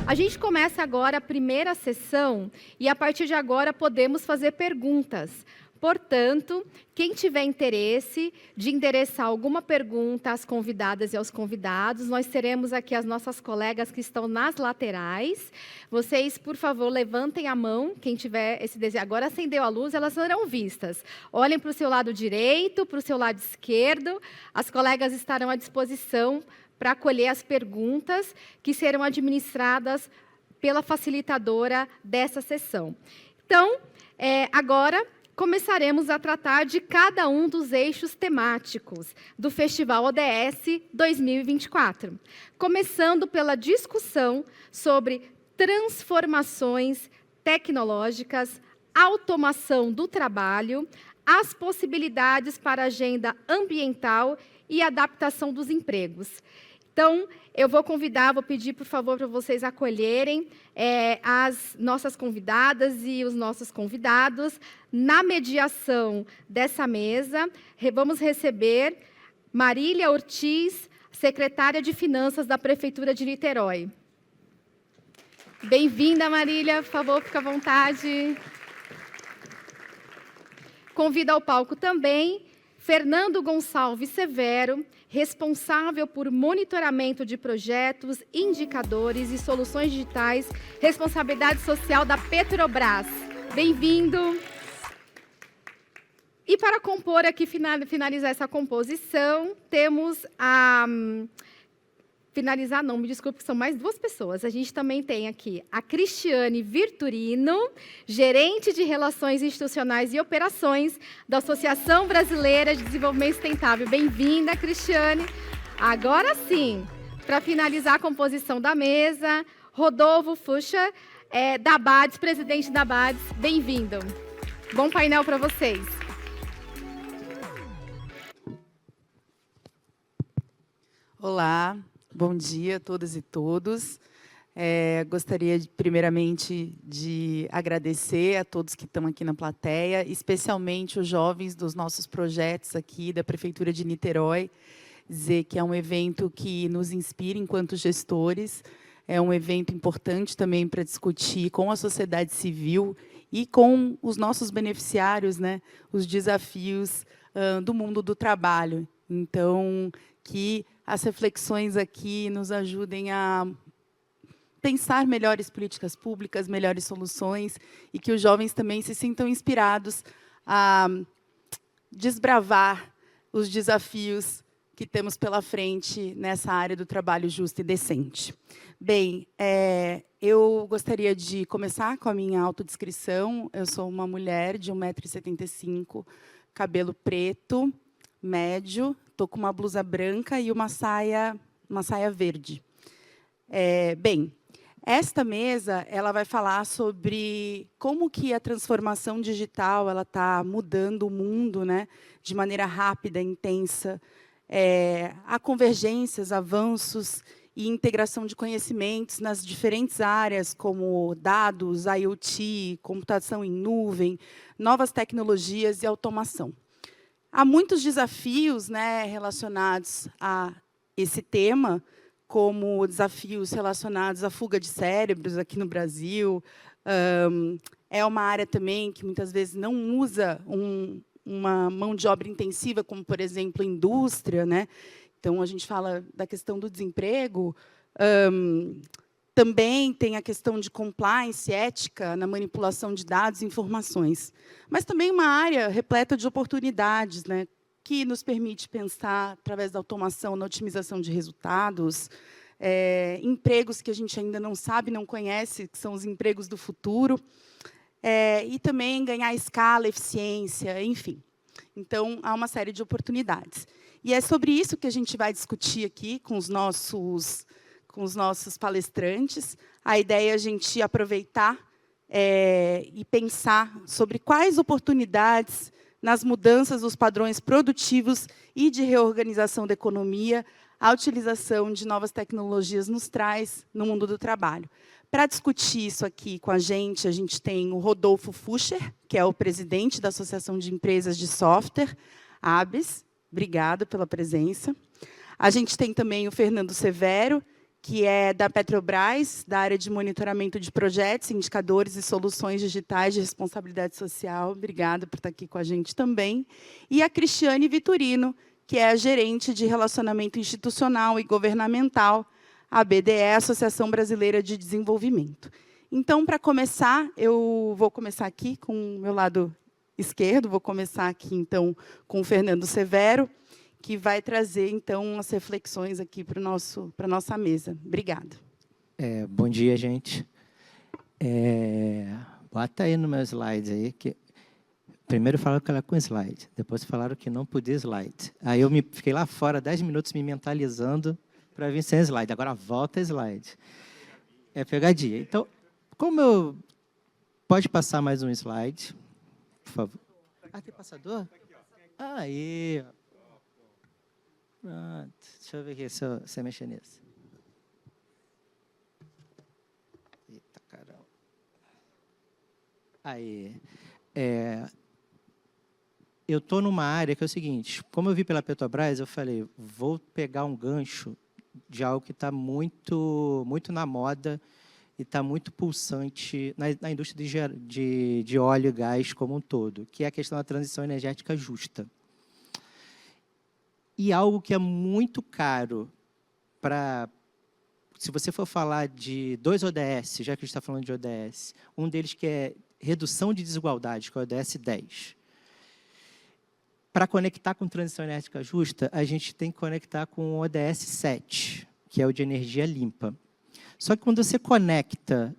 A gente começa agora a primeira sessão e, a partir de agora, podemos fazer perguntas. Portanto, quem tiver interesse de endereçar alguma pergunta às convidadas e aos convidados, nós teremos aqui as nossas colegas que estão nas laterais. Vocês, por favor, levantem a mão, quem tiver esse desejo. Agora acendeu a luz, elas serão vistas. Olhem para o seu lado direito, para o seu lado esquerdo. As colegas estarão à disposição para acolher as perguntas que serão administradas pela facilitadora dessa sessão. Então, agora começaremos a tratar de cada um dos eixos temáticos do Festival ODS 2024, começando pela discussão sobre transformações tecnológicas, automação do trabalho, as possibilidades para a agenda ambiental e adaptação dos empregos. Então, eu vou pedir, por favor, para vocês acolherem as nossas convidadas e os nossos convidados. Na mediação dessa mesa, vamos receber Marília Ortiz, secretária de Finanças da Prefeitura de Niterói. Bem-vinda, Marília, por favor, fique à vontade. Convido ao palco também Fernando Gonçalves Severo, responsável por monitoramento de projetos, indicadores e soluções digitais, responsabilidade social da Petrobras. Bem-vindo. E para compor aqui, finalizar essa composição, temos a... Finalizar, não, me desculpe, que são mais duas pessoas. A gente também tem aqui a Cristiane Virturino, gerente de Relações Institucionais e Operações da Associação Brasileira de Desenvolvimento Sustentável. Bem-vinda, Cristiane. Agora sim, para finalizar a composição da mesa, Rodolfo Fuchs, da ABADES, presidente da ABADES. Bem-vindo. Bom painel para vocês. Olá. Bom dia a todas e todos. Gostaria, primeiramente, de agradecer a todos que estão aqui na plateia, especialmente os jovens dos nossos projetos aqui da Prefeitura de Niterói, dizer que é um evento que nos inspira enquanto gestores, é um evento importante também para discutir com a sociedade civil e com os nossos beneficiários, né, os desafios do mundo do trabalho. Então, que as reflexões aqui nos ajudem a pensar melhores políticas públicas, melhores soluções, e que os jovens também se sintam inspirados a desbravar os desafios que temos pela frente nessa área do trabalho justo e decente. Bem, eu gostaria de começar com a minha autodescrição. Eu sou uma mulher de 1,75 m, cabelo preto, médio, estou com uma blusa branca e uma saia verde. Bem, esta mesa ela vai falar sobre como que a transformação digital ela está mudando o mundo, né, de maneira rápida, intensa. Há convergências, avanços e integração de conhecimentos nas diferentes áreas, como dados, IoT, computação em nuvem, novas tecnologias e automação. Há muitos desafios, né, relacionados a esse tema, como desafios relacionados à fuga de cérebros aqui no Brasil. É uma área também que muitas vezes não usa uma mão de obra intensiva, como, por exemplo, a indústria, né? Então, a gente fala da questão do desemprego. Também tem a questão de compliance, ética, na manipulação de dados e informações. Mas também uma área repleta de oportunidades, né, que nos permite pensar, através da automação, na otimização de resultados, empregos que a gente ainda não sabe, não conhece, que são os empregos do futuro, e também ganhar escala, eficiência, enfim. Então, há uma série de oportunidades. E é sobre isso que a gente vai discutir aqui com os nossos palestrantes. A ideia é a gente aproveitar e pensar sobre quais oportunidades nas mudanças dos padrões produtivos e de reorganização da economia a utilização de novas tecnologias nos traz no mundo do trabalho. Para discutir isso aqui com a gente tem o Rodolfo Fuchs, que é o presidente da Associação de Empresas de Software, ABES. Obrigada pela presença. A gente tem também o Fernando Severo, que é da Petrobras, da área de monitoramento de projetos, indicadores e soluções digitais de responsabilidade social. Obrigada por estar aqui com a gente também. E a Cristiane Vitorino, que é a gerente de relacionamento institucional e governamental, a BDE, Associação Brasileira de Desenvolvimento. Então, para começar, eu vou começar aqui com o meu lado esquerdo, vou começar aqui, então, com o Fernando Severo, que vai trazer, então, as reflexões aqui para a nossa mesa. Obrigada. Bom dia, gente. Bota aí no meu slide aí, que primeiro falaram que era com slide, depois falaram que não podia slide. Aí eu fiquei lá fora 10 minutos me mentalizando para vir sem slide. Agora volta slide. É pegadinha. Então, pode passar mais um slide, por favor. Ah, tem passador? Aí. Pronto. Deixa eu ver aqui se você mexer nisso. Eita, caramba. Aí. Eu estou numa área que é o seguinte, como eu vi pela Petrobras, eu falei, vou pegar um gancho de algo que está muito na moda e está muito pulsante na indústria de óleo e gás como um todo, que é a questão da transição energética justa. E algo que é muito caro para... Se você for falar de 2 ODS, já que a gente está falando de ODS, um deles que é redução de desigualdade, que é o ODS 10. Para conectar com transição energética justa, a gente tem que conectar com o ODS 7, que é o de energia limpa. Só que quando você conecta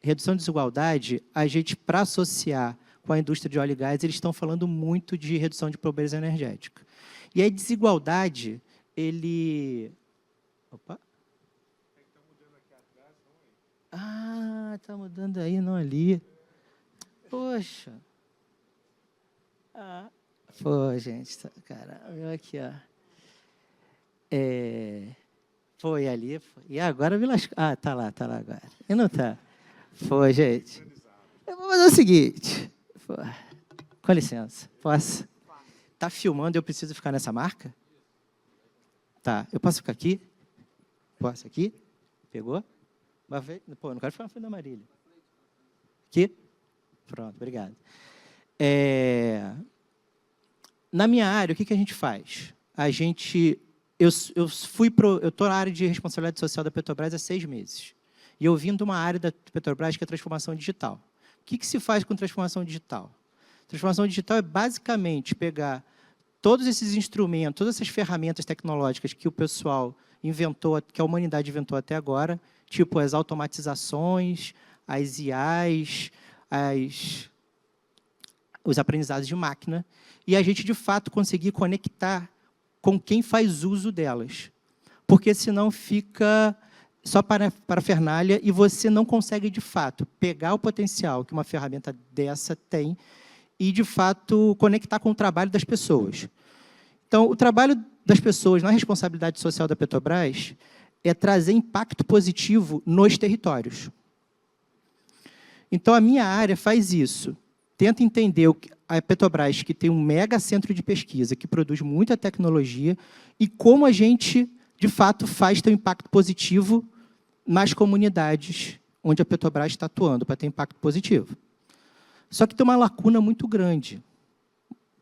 redução de desigualdade, a gente, para associar com a indústria de óleo e gás, eles estão falando muito de redução de pobreza energética. E a desigualdade, ele... Opa! Ah, está mudando aí, não ali. Poxa! Pô, gente, caramba, aqui, ó. Foi ali, foi. E agora me lascou. Ah, tá lá agora. E não tá? Foi, gente. Eu vou fazer o seguinte. Pô, com licença, posso? Tá filmando e eu preciso ficar nessa marca? Tá, eu posso ficar aqui? Posso aqui? Pegou? Pô, não quero ficar na frente da Marília. Aqui? Pronto, obrigado. Na minha área, o que a gente faz? Eu estou na área de responsabilidade social da Petrobras há 6 meses. E eu vim de uma área da Petrobras que é a transformação digital. O que se faz com transformação digital? Transformação digital é basicamente pegar todos esses instrumentos, todas essas ferramentas tecnológicas que o pessoal inventou, que a humanidade inventou até agora, tipo as automatizações, as IAs, os aprendizados de máquina, e a gente, de fato, conseguir conectar com quem faz uso delas. Porque, senão, fica só parafernália e você não consegue, de fato, pegar o potencial que uma ferramenta dessa tem e, de fato, conectar com o trabalho das pessoas. Então, o trabalho das pessoas na responsabilidade social da Petrobras é trazer impacto positivo nos territórios. Então, a minha área faz isso. Tenta entender a Petrobras, que tem um mega centro de pesquisa, que produz muita tecnologia, e como a gente, de fato, faz ter um impacto positivo nas comunidades onde a Petrobras está atuando, para ter impacto positivo. Só que tem uma lacuna muito grande,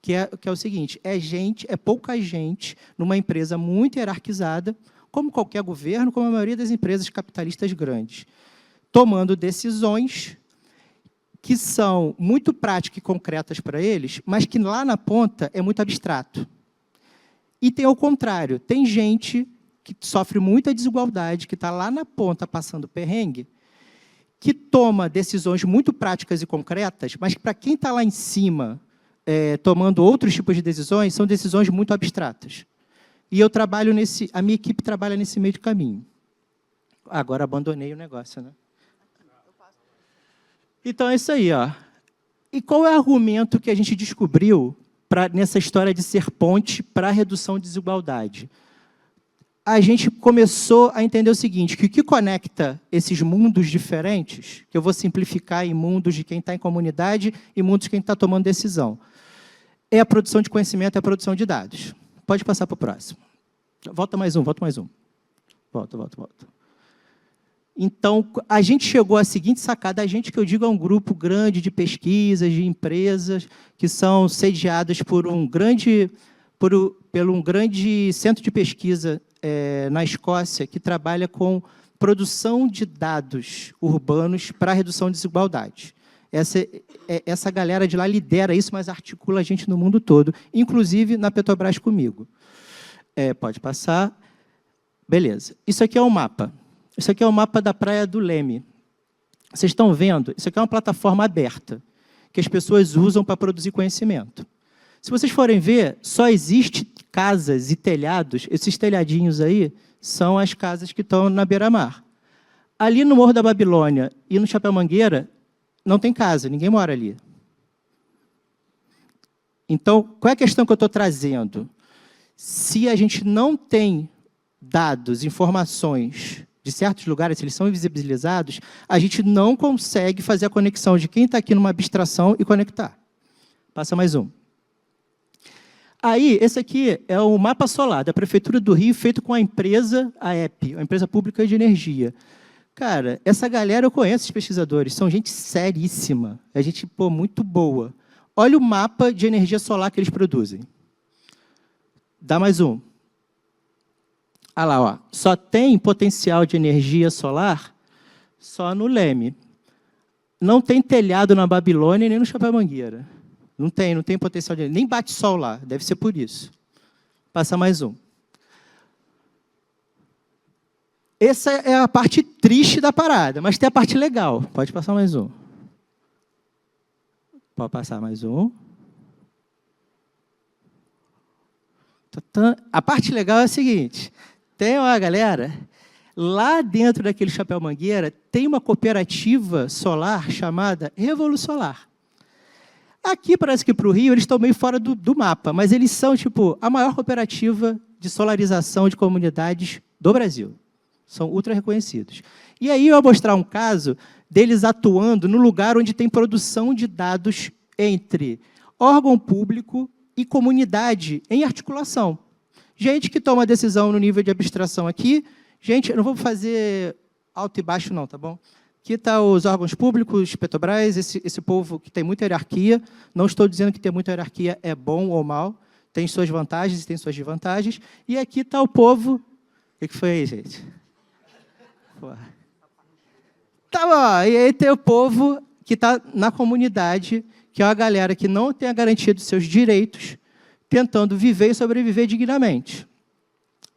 que é o seguinte, é pouca gente numa empresa muito hierarquizada, como qualquer governo, como a maioria das empresas capitalistas grandes, tomando decisões que são muito práticas e concretas para eles, mas que lá na ponta é muito abstrato. E tem ao contrário, tem gente que sofre muita desigualdade, que está lá na ponta passando perrengue, que toma decisões muito práticas e concretas, mas que para quem está lá em cima, tomando outros tipos de decisões, são decisões muito abstratas. E eu trabalho a minha equipe trabalha nesse meio de caminho. Agora abandonei o negócio, né? Então, é isso aí. Ó. E qual é o argumento que a gente descobriu nessa história de ser ponte para a redução de desigualdade? A gente começou a entender o seguinte, que o que conecta esses mundos diferentes, que eu vou simplificar em mundos de quem está em comunidade e mundos de quem está tomando decisão, é a produção de conhecimento e a produção de dados. Pode passar para o próximo. Volta mais um. Volta. Então, a gente chegou à seguinte sacada, a gente que eu digo é um grupo grande de pesquisas, de empresas, que são sediadas por um grande centro de pesquisa na Escócia, que trabalha com produção de dados urbanos para a redução de desigualdade. Essa galera de lá lidera isso, mas articula a gente no mundo todo, inclusive na Petrobras comigo. Pode passar. Beleza. Isso aqui é um mapa. Isso aqui é o mapa da Praia do Leme. Vocês estão vendo? Isso aqui é uma plataforma aberta, que as pessoas usam para produzir conhecimento. Se vocês forem ver, só existe casas e telhados, esses telhadinhos aí são as casas que estão na beira-mar. Ali no Morro da Babilônia e no Chapéu Mangueira, não tem casa, ninguém mora ali. Então, qual é a questão que eu estou trazendo? Se a gente não tem dados, informações de certos lugares, se eles são invisibilizados, a gente não consegue fazer a conexão de quem está aqui numa abstração e conectar. Passa mais um. Aí, esse aqui é o mapa solar da Prefeitura do Rio, feito com a empresa, a EP, a Empresa Pública de Energia. Cara, essa galera eu conheço, os pesquisadores, são gente seríssima, é gente muito boa. Olha o mapa de energia solar que eles produzem. Dá mais um. Olha lá, ó. Só tem potencial de energia solar só no Leme. Não tem telhado na Babilônia nem no Chapéu Mangueira. Não tem potencial de energia. Nem bate sol lá, deve ser por isso. Passa mais um. Essa é a parte triste da parada, mas tem a parte legal. Pode passar mais um. Pode passar mais um. A parte legal é a seguinte. Tem uma galera, lá dentro daquele Chapéu Mangueira, tem uma cooperativa solar chamada Revolusolar. Aqui, parece que para o Rio, eles estão meio fora do mapa, mas eles são tipo a maior cooperativa de solarização de comunidades do Brasil. São ultra reconhecidos. E aí eu vou mostrar um caso deles atuando no lugar onde tem produção de dados entre órgão público e comunidade em articulação. Gente que toma decisão no nível de abstração aqui. Gente, eu não vou fazer alto e baixo, não, tá bom? Aqui estão os órgãos públicos, Petrobras, esse povo que tem muita hierarquia. Não estou dizendo que ter muita hierarquia é bom ou mal. Tem suas vantagens e tem suas desvantagens. E aqui está o povo... O que foi aí, gente? Porra. Tá bom, e aí tem o povo que está na comunidade, que é uma galera que não tem a garantia dos seus direitos, tentando viver e sobreviver dignamente.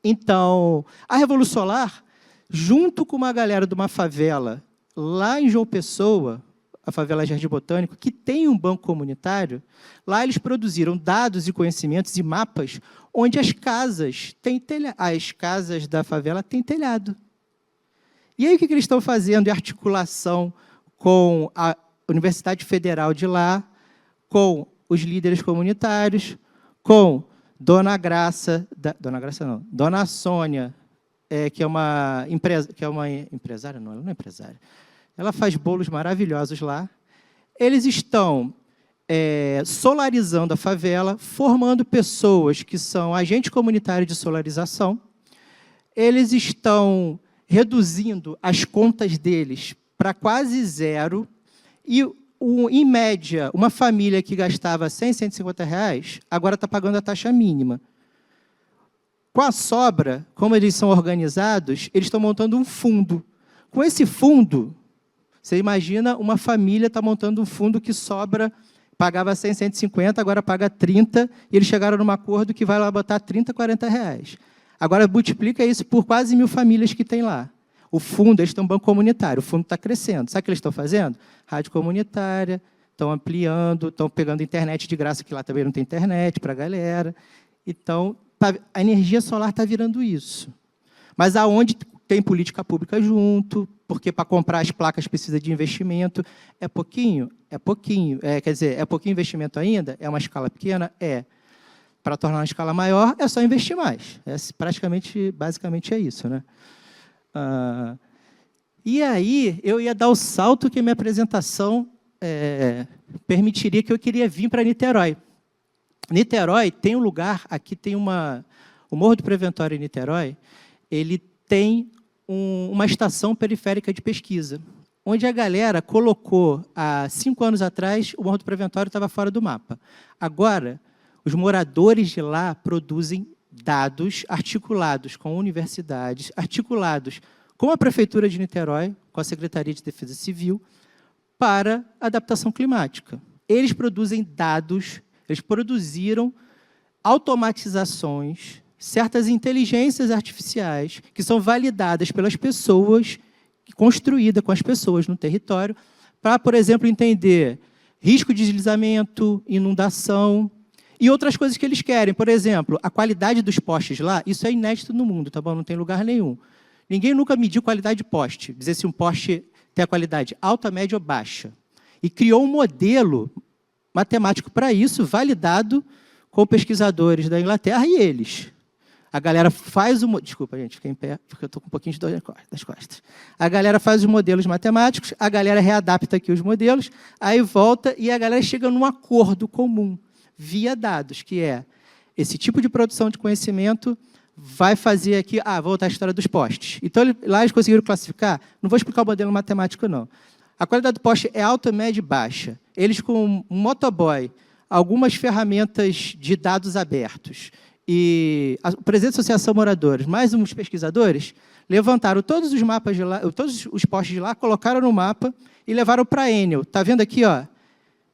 Então, a Revolução Solar, junto com uma galera de uma favela lá em João Pessoa, a favela Jardim Botânico, que tem um banco comunitário, lá eles produziram dados e conhecimentos e mapas onde as casas da favela têm telhado. E aí o que eles estão fazendo em articulação com a Universidade Federal de lá, com os líderes comunitários, com Dona Sônia, que é uma empresária, não, ela não é empresária. Ela faz bolos maravilhosos lá. Eles estão solarizando a favela, formando pessoas que são agentes comunitários de solarização. Eles estão reduzindo as contas deles para quase zero e, em média, uma família que gastava 100, 150 reais, agora está pagando a taxa mínima. Com a sobra, como eles são organizados, eles estão montando um fundo. Com esse fundo, você imagina uma família está montando um fundo que sobra, pagava 100, 150, agora paga 30, e eles chegaram num acordo que vai lá botar 30, 40 reais. Agora, multiplica isso por quase 1.000 famílias que tem lá. O fundo, eles estão no banco comunitário, o fundo está crescendo. Sabe o que eles estão fazendo? Rádio comunitária, estão ampliando, estão pegando internet de graça, que lá também não tem internet para a galera. Então, a energia solar está virando isso. Mas aonde tem política pública junto, porque para comprar as placas precisa de investimento. É pouquinho? É pouquinho. Quer dizer, é pouquinho investimento ainda? É uma escala pequena? É. Para tornar uma escala maior, é só investir mais. Basicamente é isso, né? E aí, eu ia dar o salto que minha apresentação permitiria, que eu queria vir para Niterói. Niterói tem um lugar, aqui tem o Morro do Preventório em Niterói, ele tem uma estação periférica de pesquisa, onde a galera colocou, há 5 anos atrás, o Morro do Preventório estava fora do mapa. Agora, os moradores de lá produzem dados articulados com universidades, articulados com a Prefeitura de Niterói, com a Secretaria de Defesa Civil, para adaptação climática. Eles produzem dados, eles produziram automatizações, certas inteligências artificiais que são validadas pelas pessoas, construída com as pessoas no território, para, por exemplo, entender risco de deslizamento, inundação e outras coisas que eles querem. Por exemplo, a qualidade dos postes lá, isso é inédito no mundo, tá bom? Não tem lugar nenhum. Ninguém nunca mediu qualidade de poste, dizer se um poste tem a qualidade alta, média ou baixa. E criou um modelo matemático para isso, validado com pesquisadores da Inglaterra e eles. A galera faz o... Desculpa, gente, fiquei em pé, porque eu estou com um pouquinho de dor das costas. A galera faz os modelos matemáticos, a galera readapta aqui os modelos, aí volta e a galera chega num acordo comum, via dados, que é esse tipo de produção de conhecimento vai fazer aqui... vou voltar à história dos postes. Então, lá eles conseguiram classificar, não vou explicar o modelo matemático, não. A qualidade do poste é alta, média e baixa. Eles, com um motoboy, algumas ferramentas de dados abertos, e o presidente da Associação Moradores, mais uns pesquisadores, levantaram todos os mapas de lá, todos os postes de lá, colocaram no mapa e levaram para a Enel. Está vendo aqui? Ó?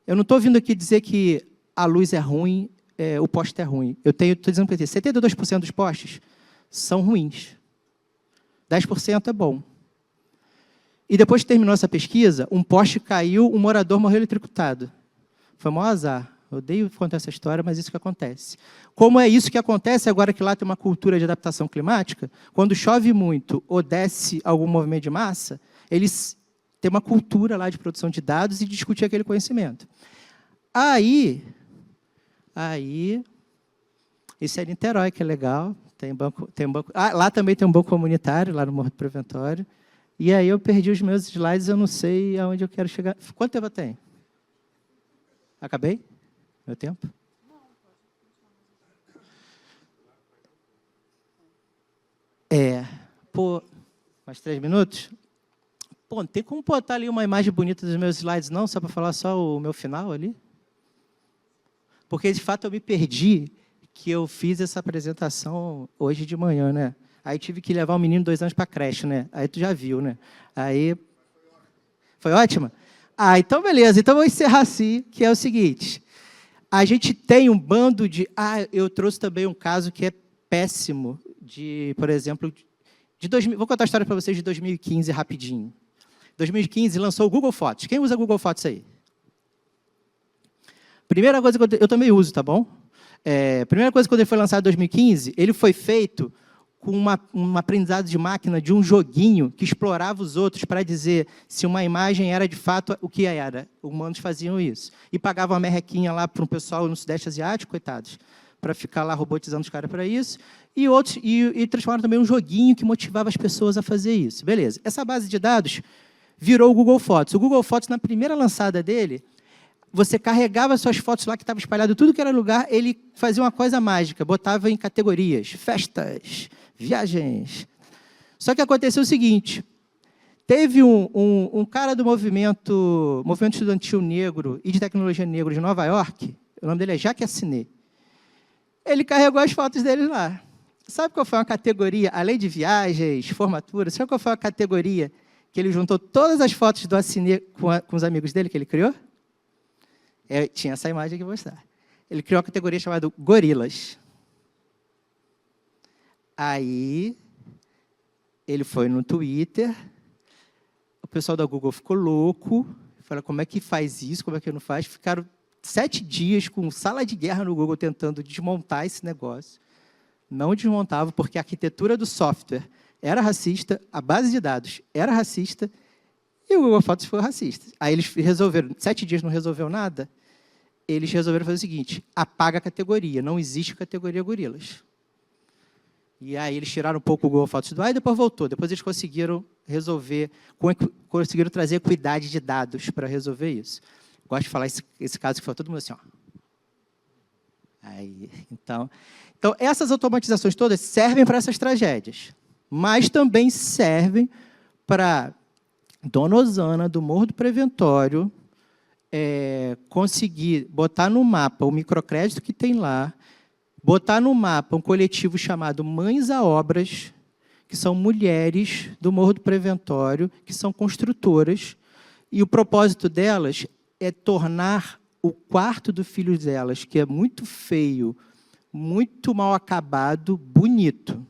Eu não estou vindo aqui dizer que a luz é ruim, o poste é ruim. Eu estou dizendo que 72% dos postes são ruins. 10% é bom. E depois que terminou essa pesquisa, um poste caiu, um morador morreu eletrocutado. Foi o maior azar. Eu odeio contar essa história, mas isso que acontece. Como é isso que acontece agora que lá tem uma cultura de adaptação climática, quando chove muito ou desce algum movimento de massa, eles têm uma cultura lá de produção de dados e discutir aquele conhecimento. Aí, esse é Niterói, que é legal. Tem banco, lá também tem um banco comunitário, lá no Morro do Preventório. E aí eu perdi os meus slides, eu não sei aonde eu quero chegar. Quanto tempo eu tenho? Acabei? Meu tempo? Mais 3 minutos? Não tem como botar ali uma imagem bonita dos meus slides, não, só para falar só o meu final ali? Porque, de fato, eu me perdi que eu fiz essa apresentação hoje de manhã, né? Aí tive que levar um menino de 2 anos para a creche, né? Aí tu já viu, né? Aí... Foi ótima? Então beleza. Então vou encerrar assim, que é o seguinte... A gente tem um bando de... eu trouxe também um caso que é péssimo, por exemplo, vou contar a história para vocês de 2015, rapidinho. 2015 lançou o Google Fotos. Quem usa Google Fotos aí? Primeira coisa que eu também uso, tá bom? Primeira coisa, quando ele foi lançado em 2015, ele foi feito com um aprendizado de máquina de um joguinho que explorava os outros para dizer se uma imagem era de fato o que era. Humanos faziam isso. E pagavam uma merrequinha lá para um pessoal no Sudeste Asiático, coitados, para ficar lá robotizando os caras para isso. E outros e transformaram também um joguinho que motivava as pessoas a fazer isso. Beleza. Essa base de dados virou o Google Fotos. O Google Fotos, na primeira lançada dele, você carregava suas fotos lá que estavam espalhadas, tudo que era lugar, ele fazia uma coisa mágica, botava em categorias, festas, viagens. Só que aconteceu o seguinte, teve um cara do movimento estudantil negro e de tecnologia negro de Nova York, o nome dele é Jacques Assinet, ele carregou as fotos dele lá. Sabe qual foi uma categoria, além de viagens, formatura, sabe qual foi a categoria que ele juntou todas as fotos do Assinet com os amigos dele que ele criou? Tinha essa imagem aqui para mostrar. Ele criou uma categoria chamada Gorilas. Aí, ele foi no Twitter, o pessoal da Google ficou louco, falou, como é que faz isso, como é que não faz? Ficaram 7 dias com sala de guerra no Google tentando desmontar esse negócio. Não desmontava, porque a arquitetura do software era racista, a base de dados era racista, e o Google Fotos foi racista. Aí eles resolveram, 7 dias não resolveu nada, eles resolveram fazer o seguinte, apaga a categoria, não existe categoria gorilas. E aí eles tiraram um pouco o Google Fotos do ar e depois voltou. Depois eles conseguiram resolver, conseguiram trazer equidade de dados para resolver isso. Gosto de falar esse caso que foi todo mundo assim, ó. Então, essas automatizações todas servem para essas tragédias. mas também servem para Dona Osana, do Morro do Preventório, conseguir botar no mapa o microcrédito que tem lá, botar no mapa um coletivo chamado Mães a Obras, que são mulheres do Morro do Preventório, que são construtoras, e o propósito delas é tornar o quarto do filho delas, que é muito feio, muito mal acabado, bonito.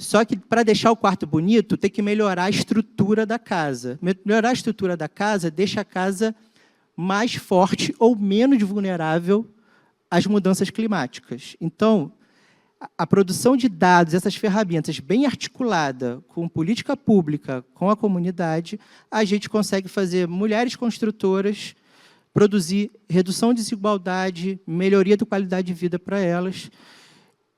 Só que, para deixar o quarto bonito, tem que melhorar a estrutura da casa. Melhorar a estrutura da casa deixa a casa mais forte ou menos vulnerável às mudanças climáticas. Então, a produção de dados, essas ferramentas bem articulada com política pública, com a comunidade, a gente consegue fazer mulheres construtoras produzir redução de desigualdade, melhoria da qualidade de vida para elas.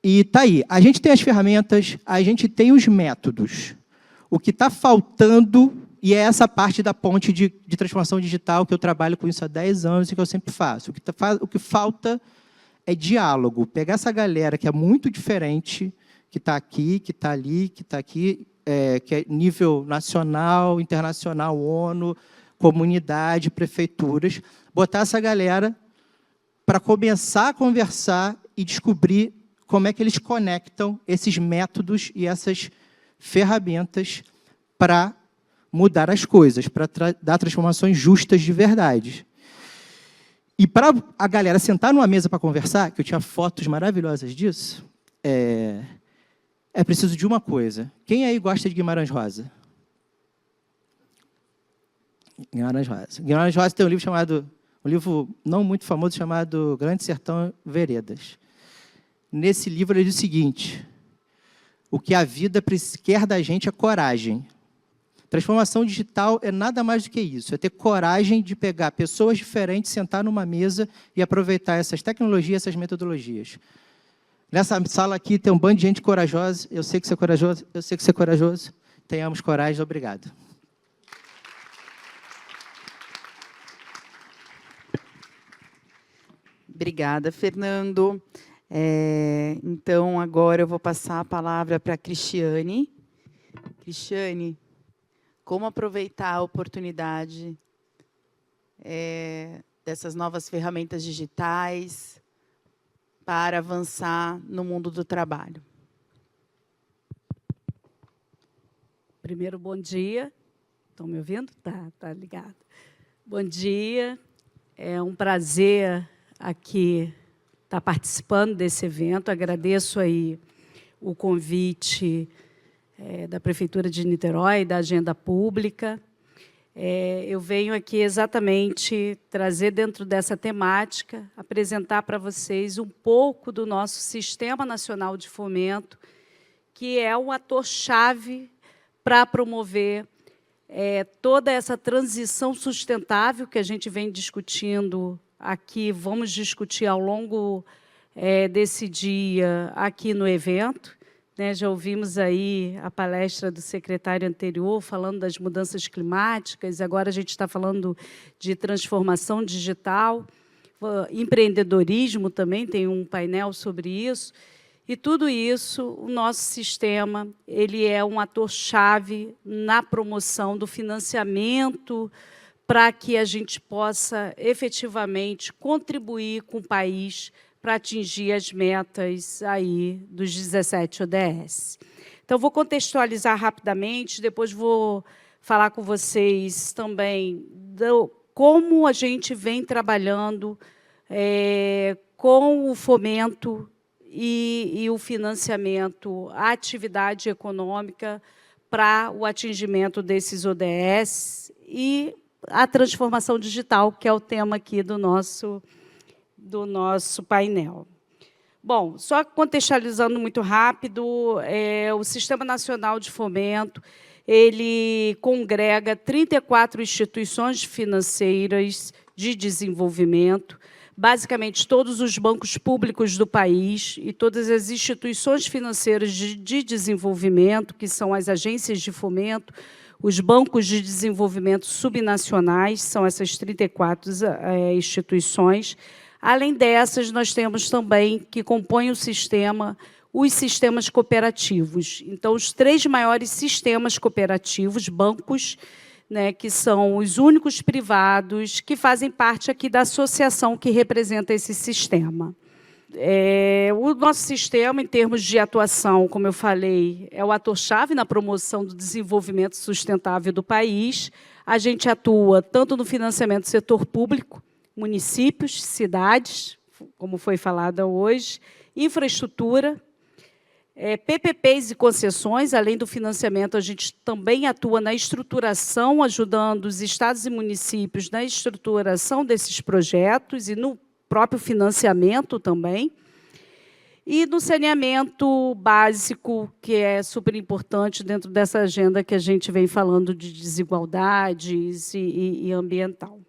E está aí. A gente tem as ferramentas, a gente tem os métodos. O que está faltando, e é essa parte da ponte de transformação digital, que eu trabalho com isso há 10 anos e que eu sempre faço. O que falta é diálogo. Pegar essa galera que é muito diferente, que está aqui, que está ali, que está aqui, que é nível nacional, internacional, ONU, comunidade, prefeituras, botar essa galera para começar a conversar e descobrir como é que eles conectam esses métodos e essas ferramentas para mudar as coisas, para dar transformações justas de verdade. E para a galera sentar numa mesa para conversar, que eu tinha fotos maravilhosas disso, é preciso de uma coisa. Quem aí gosta de Guimarães Rosa? Guimarães Rosa. Guimarães Rosa tem um livro não muito famoso chamado Grande Sertão Veredas. Nesse livro ele diz o seguinte: o que a vida quer da gente é coragem. Transformação digital é nada mais do que isso, é ter coragem de pegar pessoas diferentes, sentar numa mesa e aproveitar essas tecnologias, essas metodologias. Nessa sala aqui tem um bando de gente corajosa, eu sei que você é corajoso, eu sei que você é corajoso. Tenhamos coragem, obrigado. Obrigada, Fernando. Então, agora eu vou passar a palavra para a Cristiane. Cristiane, como aproveitar a oportunidade dessas novas ferramentas digitais para avançar no mundo do trabalho? Primeiro, bom dia. Estão me ouvindo? Tá ligado. Bom dia. É um prazer aqui estar participando desse evento. Agradeço aí o convite da Prefeitura de Niterói, da Agenda Pública. Eu venho aqui exatamente trazer dentro dessa temática, apresentar para vocês um pouco do nosso Sistema Nacional de Fomento, que é um ator-chave para promover toda essa transição sustentável que a gente vem discutindo aqui, vamos discutir ao longo desse dia aqui no evento. Já ouvimos aí a palestra do secretário anterior, falando das mudanças climáticas, agora a gente está falando de transformação digital, empreendedorismo também, tem um painel sobre isso, e tudo isso, o nosso sistema, ele é um ator-chave na promoção do financiamento para que a gente possa efetivamente contribuir com o país para atingir as metas aí dos 17 ODS. Então, vou contextualizar rapidamente, depois vou falar com vocês também como a gente vem trabalhando com o fomento e o financiamento à atividade econômica para o atingimento desses ODS e a transformação digital, que é o tema aqui do nosso painel. Bom, só contextualizando muito rápido, o Sistema Nacional de Fomento, ele congrega 34 instituições financeiras de desenvolvimento, basicamente todos os bancos públicos do país e todas as instituições financeiras de desenvolvimento, que são as agências de fomento, os bancos de desenvolvimento subnacionais, são essas 34 instituições. Além dessas, nós temos também, que compõem o sistema, os sistemas cooperativos. Então, os 3 maiores sistemas cooperativos, bancos, né, que são os únicos privados que fazem parte aqui da associação que representa esse sistema. O nosso sistema, em termos de atuação, como eu falei, é o ator-chave na promoção do desenvolvimento sustentável do país. A gente atua tanto no financiamento do setor público, municípios, cidades, como foi falado hoje, infraestrutura, PPPs e concessões. Além do financiamento, a gente também atua na estruturação, ajudando os estados e municípios na estruturação desses projetos e no próprio financiamento também. E no saneamento básico, que é super importante dentro dessa agenda que a gente vem falando de desigualdades e ambiental.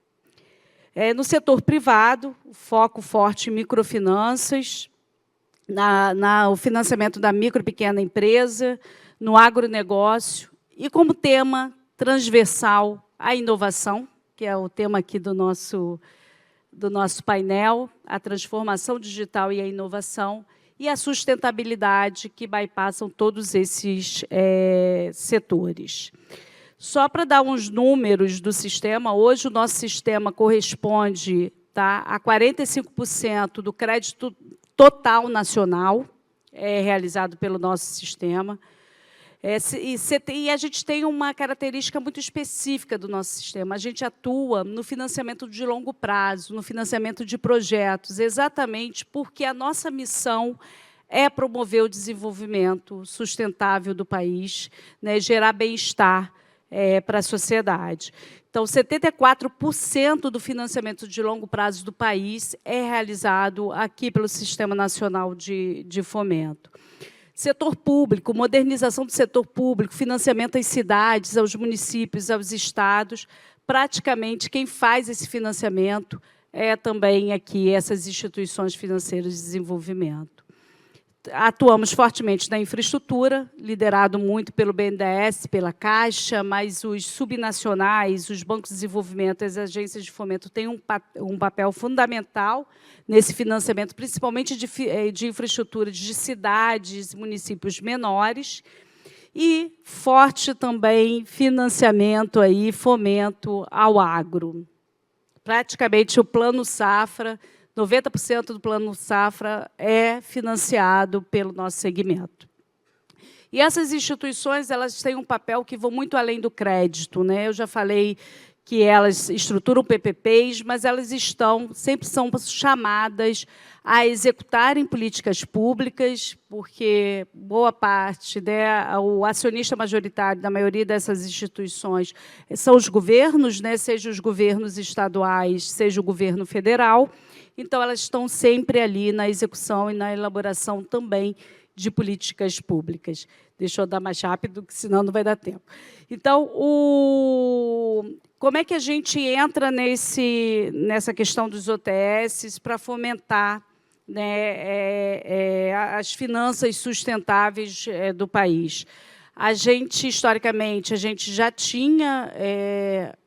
No setor privado, foco forte em microfinanças, o financiamento da micro e pequena empresa, no agronegócio, e como tema transversal a inovação, que é o tema aqui do nosso painel, a transformação digital e a inovação, e a sustentabilidade, que bypassam todos esses setores. Só para dar uns números do sistema, hoje o nosso sistema corresponde a 45% do crédito total nacional, realizado pelo nosso sistema. E a gente tem uma característica muito específica do nosso sistema. A gente atua no financiamento de longo prazo, no financiamento de projetos, exatamente porque a nossa missão é promover o desenvolvimento sustentável do país, né, gerar bem-estar para a sociedade. Então, 74% do financiamento de longo prazo do país é realizado aqui pelo Sistema Nacional de Fomento. Setor público, modernização do setor público, financiamento às cidades, aos municípios, aos estados. Praticamente, quem faz esse financiamento é também aqui essas instituições financeiras de desenvolvimento. Atuamos fortemente na infraestrutura, liderado muito pelo BNDES, pela Caixa, mas os subnacionais, os bancos de desenvolvimento, as agências de fomento têm um papel fundamental nesse financiamento, principalmente de infraestrutura de cidades e municípios menores, e forte também financiamento, fomento ao agro. Praticamente o Plano Safra, 90% do Plano Safra é financiado pelo nosso segmento. E essas instituições, elas têm um papel que vão muito além do crédito, né? Eu já falei que elas estruturam PPPs, mas elas sempre são chamadas a executarem políticas públicas, porque boa parte, né, o acionista majoritário da maioria dessas instituições são os governos, né, seja os governos estaduais, seja o governo federal. Então, elas estão sempre ali na execução e na elaboração também de políticas públicas. Deixa eu dar mais rápido, que senão não vai dar tempo. Então, como é que a gente entra nessa questão dos OTS para fomentar, né, as finanças sustentáveis do país? A gente, historicamente, já tinha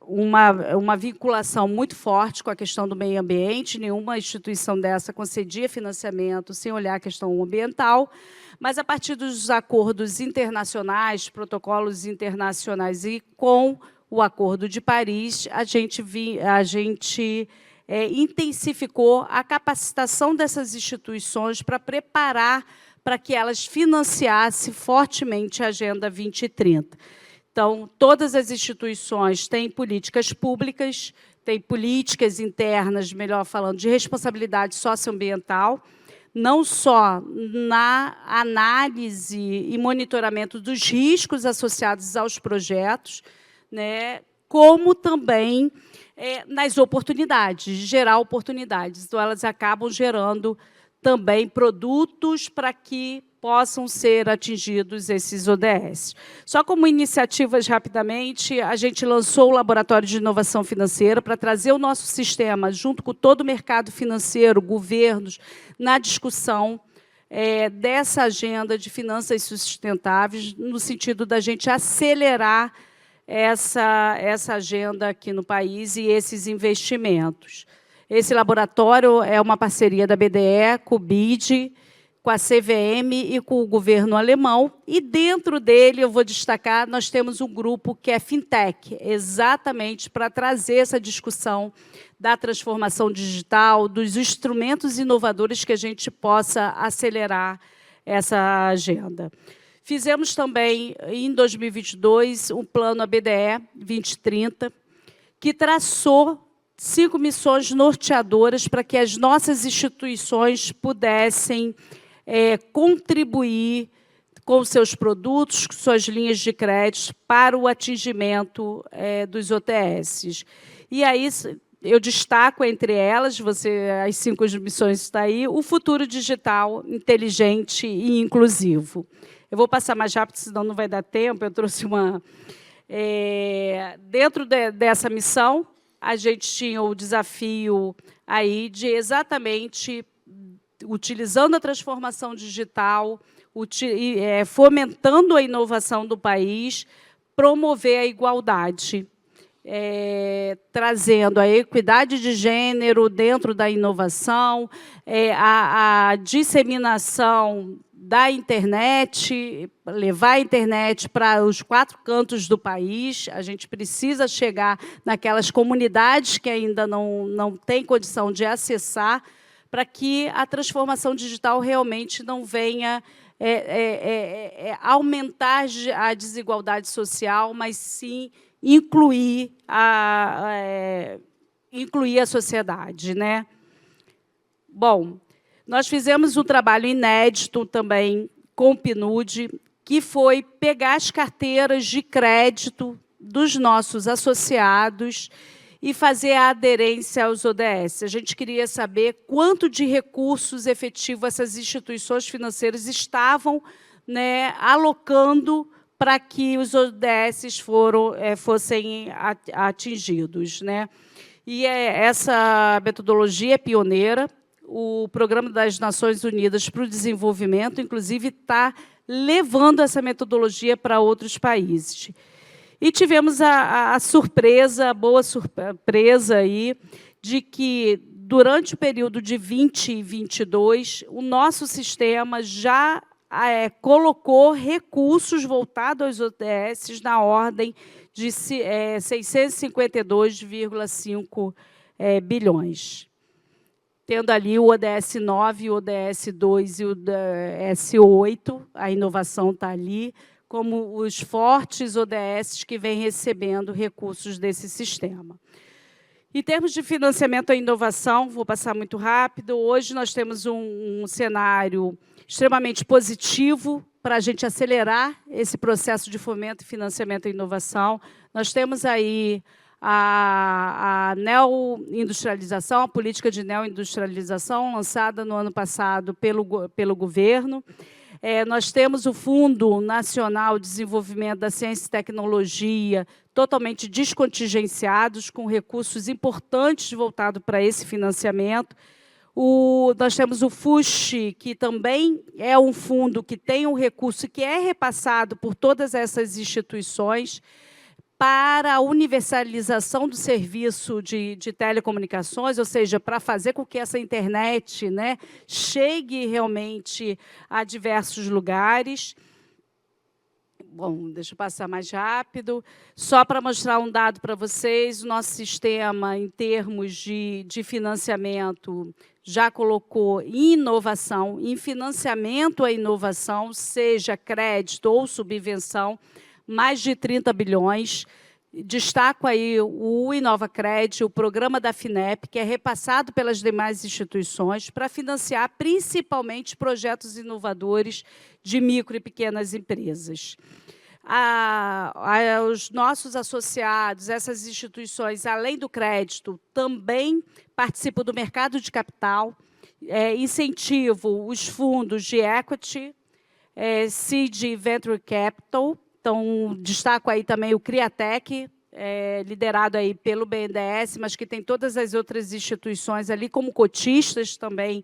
uma vinculação muito forte com a questão do meio ambiente. Nenhuma instituição dessa concedia financiamento sem olhar a questão ambiental, mas, a partir dos acordos internacionais, protocolos internacionais e com o Acordo de Paris, a gente intensificou a capacitação dessas instituições para preparar para que elas financiassem fortemente a Agenda 2030. Então, todas as instituições têm políticas públicas, têm políticas internas, melhor falando, de responsabilidade socioambiental, não só na análise e monitoramento dos riscos associados aos projetos, né, como também nas oportunidades, gerar oportunidades. Então, elas acabam gerando também produtos para que possam ser atingidos esses ODS. Só como iniciativas, rapidamente, a gente lançou o Laboratório de Inovação Financeira para trazer o nosso sistema, junto com todo o mercado financeiro, governos, na discussão dessa agenda de finanças sustentáveis, no sentido da gente acelerar essa agenda aqui no país e esses investimentos. Esse laboratório é uma parceria da BDE com o BID, com a CVM e com o governo alemão. E dentro dele, eu vou destacar, nós temos um grupo que é Fintech, exatamente para trazer essa discussão da transformação digital, dos instrumentos inovadores que a gente possa acelerar essa agenda. Fizemos também, em 2022, um plano ABDE 2030, que traçou 5 missões norteadoras para que as nossas instituições pudessem contribuir com seus produtos, com suas linhas de crédito para o atingimento dos OTS. E aí eu destaco entre elas, as 5 missões estão aí, o futuro digital, inteligente e inclusivo. Eu vou passar mais rápido, senão não vai dar tempo. Eu trouxe uma... dentro dessa missão, a gente tinha o desafio aí de exatamente, utilizando a transformação digital, fomentando a inovação do país, promover a igualdade, trazendo a equidade de gênero dentro da inovação, a disseminação da internet, levar a internet para os 4 cantos do país. A gente precisa chegar naquelas comunidades que ainda não têm condição de acessar, para que a transformação digital realmente não venha aumentar a desigualdade social, mas sim incluir a sociedade, né? Bom, nós fizemos um trabalho inédito também com o PNUD, que foi pegar as carteiras de crédito dos nossos associados e fazer a aderência aos ODS. A gente queria saber quanto de recursos efetivos essas instituições financeiras estavam, né, alocando para que os ODS fossem atingidos, né? E essa metodologia é pioneira. O Programa das Nações Unidas para o Desenvolvimento, inclusive, está levando essa metodologia para outros países. E tivemos a boa surpresa aí, de que, durante o período de 2022, o nosso sistema já colocou recursos voltados aos ODS na ordem de 652,5 bilhões. Tendo ali o ODS 9, o ODS 2 e o ODS 8, a inovação está ali, como os fortes ODS que vêm recebendo recursos desse sistema. Em termos de financiamento à inovação, vou passar muito rápido, hoje nós temos um cenário extremamente positivo para a gente acelerar esse processo de fomento e financiamento à inovação. Nós temos aí a neoindustrialização, a política de neoindustrialização, lançada no ano passado pelo governo. Nós temos o Fundo Nacional de Desenvolvimento da Ciência e Tecnologia, totalmente descontingenciados, com recursos importantes voltados para esse financiamento. Nós temos o FUSH, que também é um fundo que tem um recurso que é repassado por todas essas instituições, para a universalização do serviço de telecomunicações, ou seja, para fazer com que essa internet, né, chegue realmente a diversos lugares. Bom, deixa eu passar mais rápido. Só para mostrar um dado para vocês, o nosso sistema, em termos de financiamento, já colocou em inovação, em financiamento à inovação, seja crédito ou subvenção, mais de 30 bilhões. Destaco aí o InovaCred, o programa da FINEP, que é repassado pelas demais instituições para financiar principalmente projetos inovadores de micro e pequenas empresas. Os nossos associados, essas instituições, além do crédito, também participam do mercado de capital, incentivo os fundos de equity, seed venture capital. Então, destaco aí também o Criatec, liderado aí pelo BNDES, mas que tem todas as outras instituições ali como cotistas também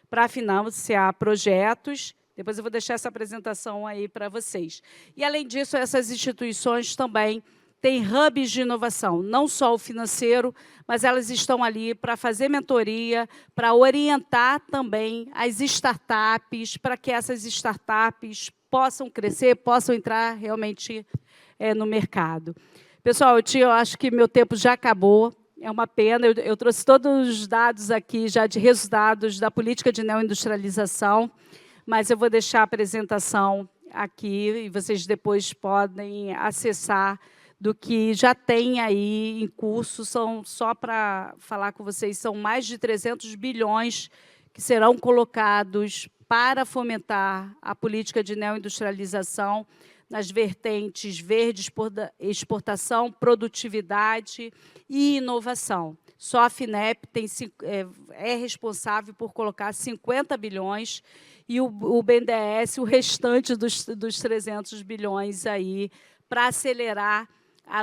para financiar projetos. Depois eu vou deixar essa apresentação aí para vocês. E, além disso, essas instituições também têm hubs de inovação, não só o financeiro, mas elas estão ali para fazer mentoria, para orientar também as startups, para que essas startups possam crescer, possam entrar realmente no mercado. Pessoal, eu acho que meu tempo já acabou. É uma pena, eu trouxe todos os dados aqui já de resultados da política de neoindustrialização, mas eu vou deixar a apresentação aqui e vocês depois podem acessar do que já tem aí em curso. Só para falar com vocês, são mais de 300 bilhões que serão colocados para fomentar a política de neoindustrialização nas vertentes verde, exportação, produtividade e inovação. Só a FINEP é responsável por colocar 50 bilhões e o BNDES o restante dos 300 bilhões aí para acelerar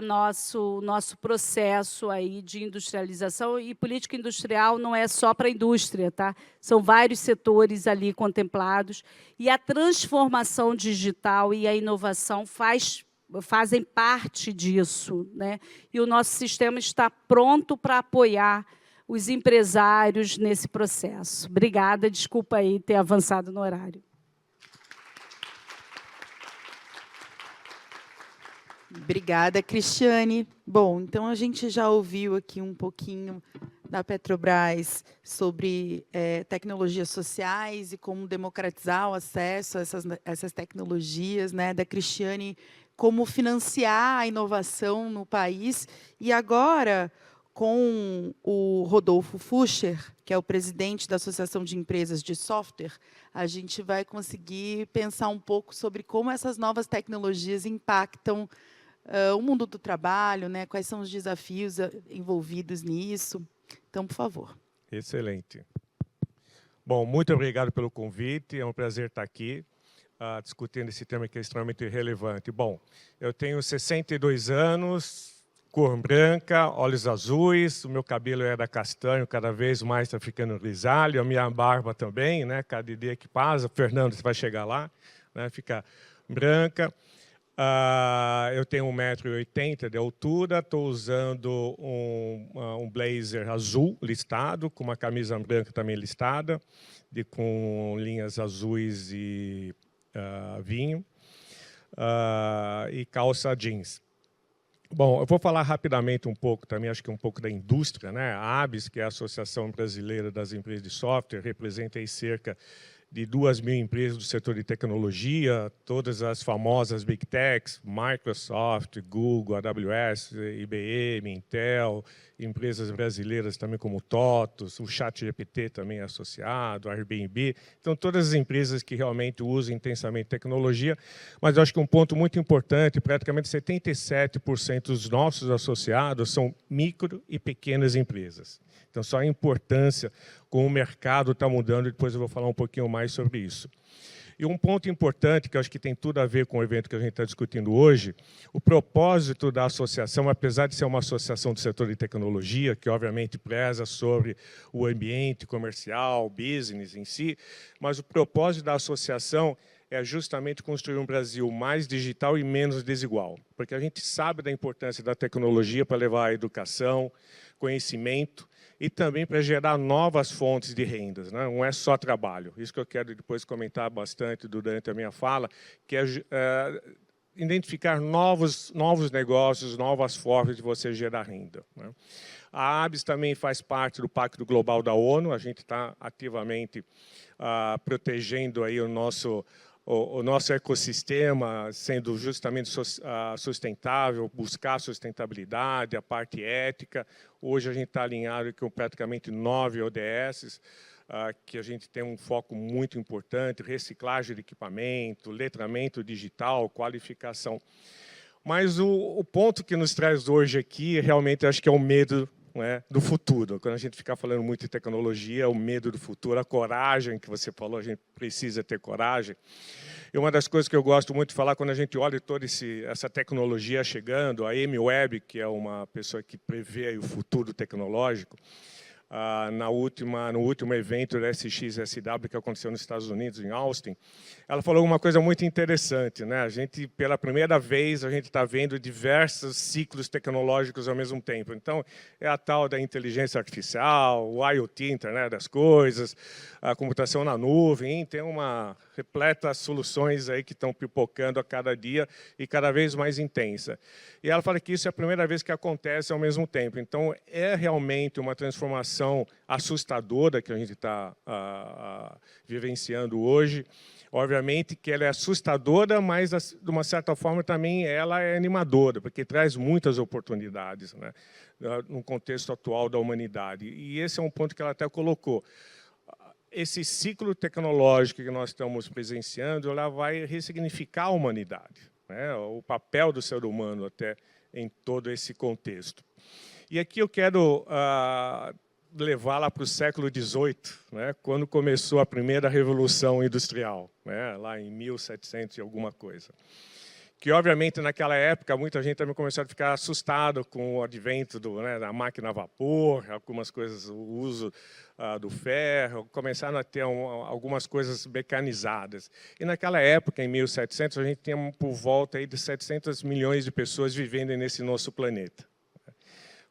nosso processo aí de industrialização. E política industrial não é só para a indústria, tá? São vários setores ali contemplados. E a transformação digital e a inovação fazem parte disso, né? E o nosso sistema está pronto para apoiar os empresários nesse processo. Obrigada, desculpa aí ter avançado no horário. Obrigada, Cristiane. Bom, então a gente já ouviu aqui um pouquinho da Petrobras sobre tecnologias sociais e como democratizar o acesso a essas tecnologias, né? Da Cristiane, como financiar a inovação no país. E agora, com o Rodolfo Fuscher, que é o presidente da Associação de Empresas de Software, a gente vai conseguir pensar um pouco sobre como essas novas tecnologias impactam o mundo do trabalho, né? Quais são os desafios envolvidos nisso. Então, por favor. Excelente. Bom, muito obrigado pelo convite. É um prazer estar aqui discutindo esse tema que é extremamente relevante. Bom, eu tenho 62 anos, cor branca, olhos azuis, o meu cabelo era castanho, cada vez mais está ficando grisalho, a minha barba também, né? Cada dia que passa, Fernando, você vai chegar lá, né? Fica branca. Eu tenho 1,80 m de altura, estou usando um blazer azul listado, com uma camisa branca também listada, com linhas azuis e vinho, e calça jeans. Bom, eu vou falar rapidamente um pouco também, acho que um pouco da indústria, né? A ABS, que é a Associação Brasileira das Empresas de Software, representa aí cerca de 2.000 empresas do setor de tecnologia, todas as famosas Big Techs, Microsoft, Google, AWS, IBM, Intel, empresas brasileiras também como TOTUS, o ChatGPT também é associado, Airbnb. Então, todas as empresas que realmente usam intensamente tecnologia, mas eu acho que um ponto muito importante, praticamente 77% dos nossos associados são micro e pequenas empresas. Então, só a importância como o mercado está mudando, e depois eu vou falar um pouquinho mais sobre isso. E um ponto importante, que eu acho que tem tudo a ver com o evento que a gente está discutindo hoje, o propósito da associação, apesar de ser uma associação do setor de tecnologia, que obviamente preza sobre o ambiente comercial, business em si, mas o propósito da associação é justamente construir um Brasil mais digital e menos desigual, porque a gente sabe da importância da tecnologia para levar a educação, conhecimento, e também para gerar novas fontes de rendas, né? Não é só trabalho. Isso que eu quero depois comentar bastante durante a minha fala, que é identificar novos negócios, novas formas de você gerar renda, né? A ABS também faz parte do Pacto Global da ONU, a gente está ativamente protegendo aí o nosso ecossistema, sendo justamente sustentável, buscar a sustentabilidade, a parte ética. Hoje a gente está alinhado com praticamente 9 ODS, que a gente tem um foco muito importante, reciclagem de equipamento, letramento digital, qualificação. Mas o ponto que nos traz hoje aqui, realmente, acho que é o medo, né, do futuro. Quando a gente fica falando muito de tecnologia, o medo do futuro, a coragem que você falou, a gente precisa ter coragem. E uma das coisas que eu gosto muito de falar, quando a gente olha toda essa tecnologia chegando, a Amy Webb, que é uma pessoa que prevê o futuro tecnológico, no último evento da SXSW que aconteceu nos Estados Unidos, em Austin, ela falou uma coisa muito interessante, né? A gente, pela primeira vez, a gente está vendo diversos ciclos tecnológicos ao mesmo tempo. Então, é a tal da inteligência artificial, o IoT, Internet das Coisas, a computação na nuvem, tem uma repleta soluções aí que estão pipocando a cada dia e cada vez mais intensa. E ela fala que isso é a primeira vez que acontece ao mesmo tempo. Então, é realmente uma transformação assustadora que a gente está vivenciando hoje. Obviamente que ela é assustadora, mas, de uma certa forma, também ela é animadora, porque traz muitas oportunidades, né, no contexto atual da humanidade. E esse é um ponto que ela até colocou. Esse ciclo tecnológico que nós estamos presenciando, ela vai ressignificar a humanidade, né, o papel do ser humano até em todo esse contexto. E aqui eu quero levá-la para o século XVIII, né, quando começou a primeira Revolução Industrial, né, lá em 1700 e alguma coisa. Que, obviamente, naquela época, muita gente também começou a ficar assustado com o advento da máquina a vapor, algumas coisas, o uso do ferro, começaram a ter algumas coisas mecanizadas. E, naquela época, em 1700, a gente tinha por volta aí de 700 milhões de pessoas vivendo nesse nosso planeta.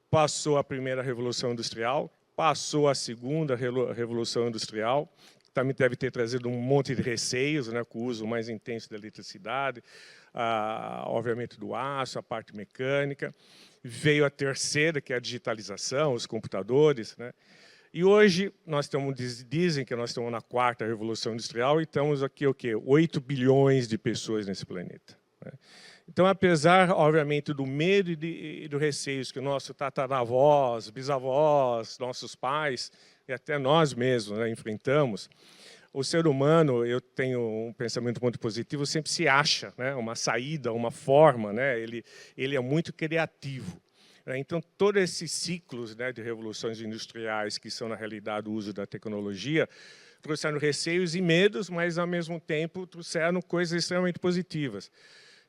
Passou a primeira Revolução Industrial, passou a segunda Revolução Industrial, que também deve ter trazido um monte de receios, né, com o uso mais intenso da eletricidade, obviamente do aço, a parte mecânica. Veio a terceira, que é a digitalização, os computadores, né? E hoje nós dizem que nós estamos na quarta Revolução Industrial e estamos aqui o quê? 8 bilhões de pessoas nesse planeta, né? Então, apesar, obviamente, do medo e do receio que nossos tataravós, bisavós, nossos pais e até nós mesmos, né, enfrentamos, o ser humano, eu tenho um pensamento muito positivo, sempre se acha, né, uma saída, uma forma, né, ele é muito criativo. Então, todos esses ciclos, né, de revoluções industriais, que são, na realidade, o uso da tecnologia, trouxeram receios e medos, mas, ao mesmo tempo, trouxeram coisas extremamente positivas.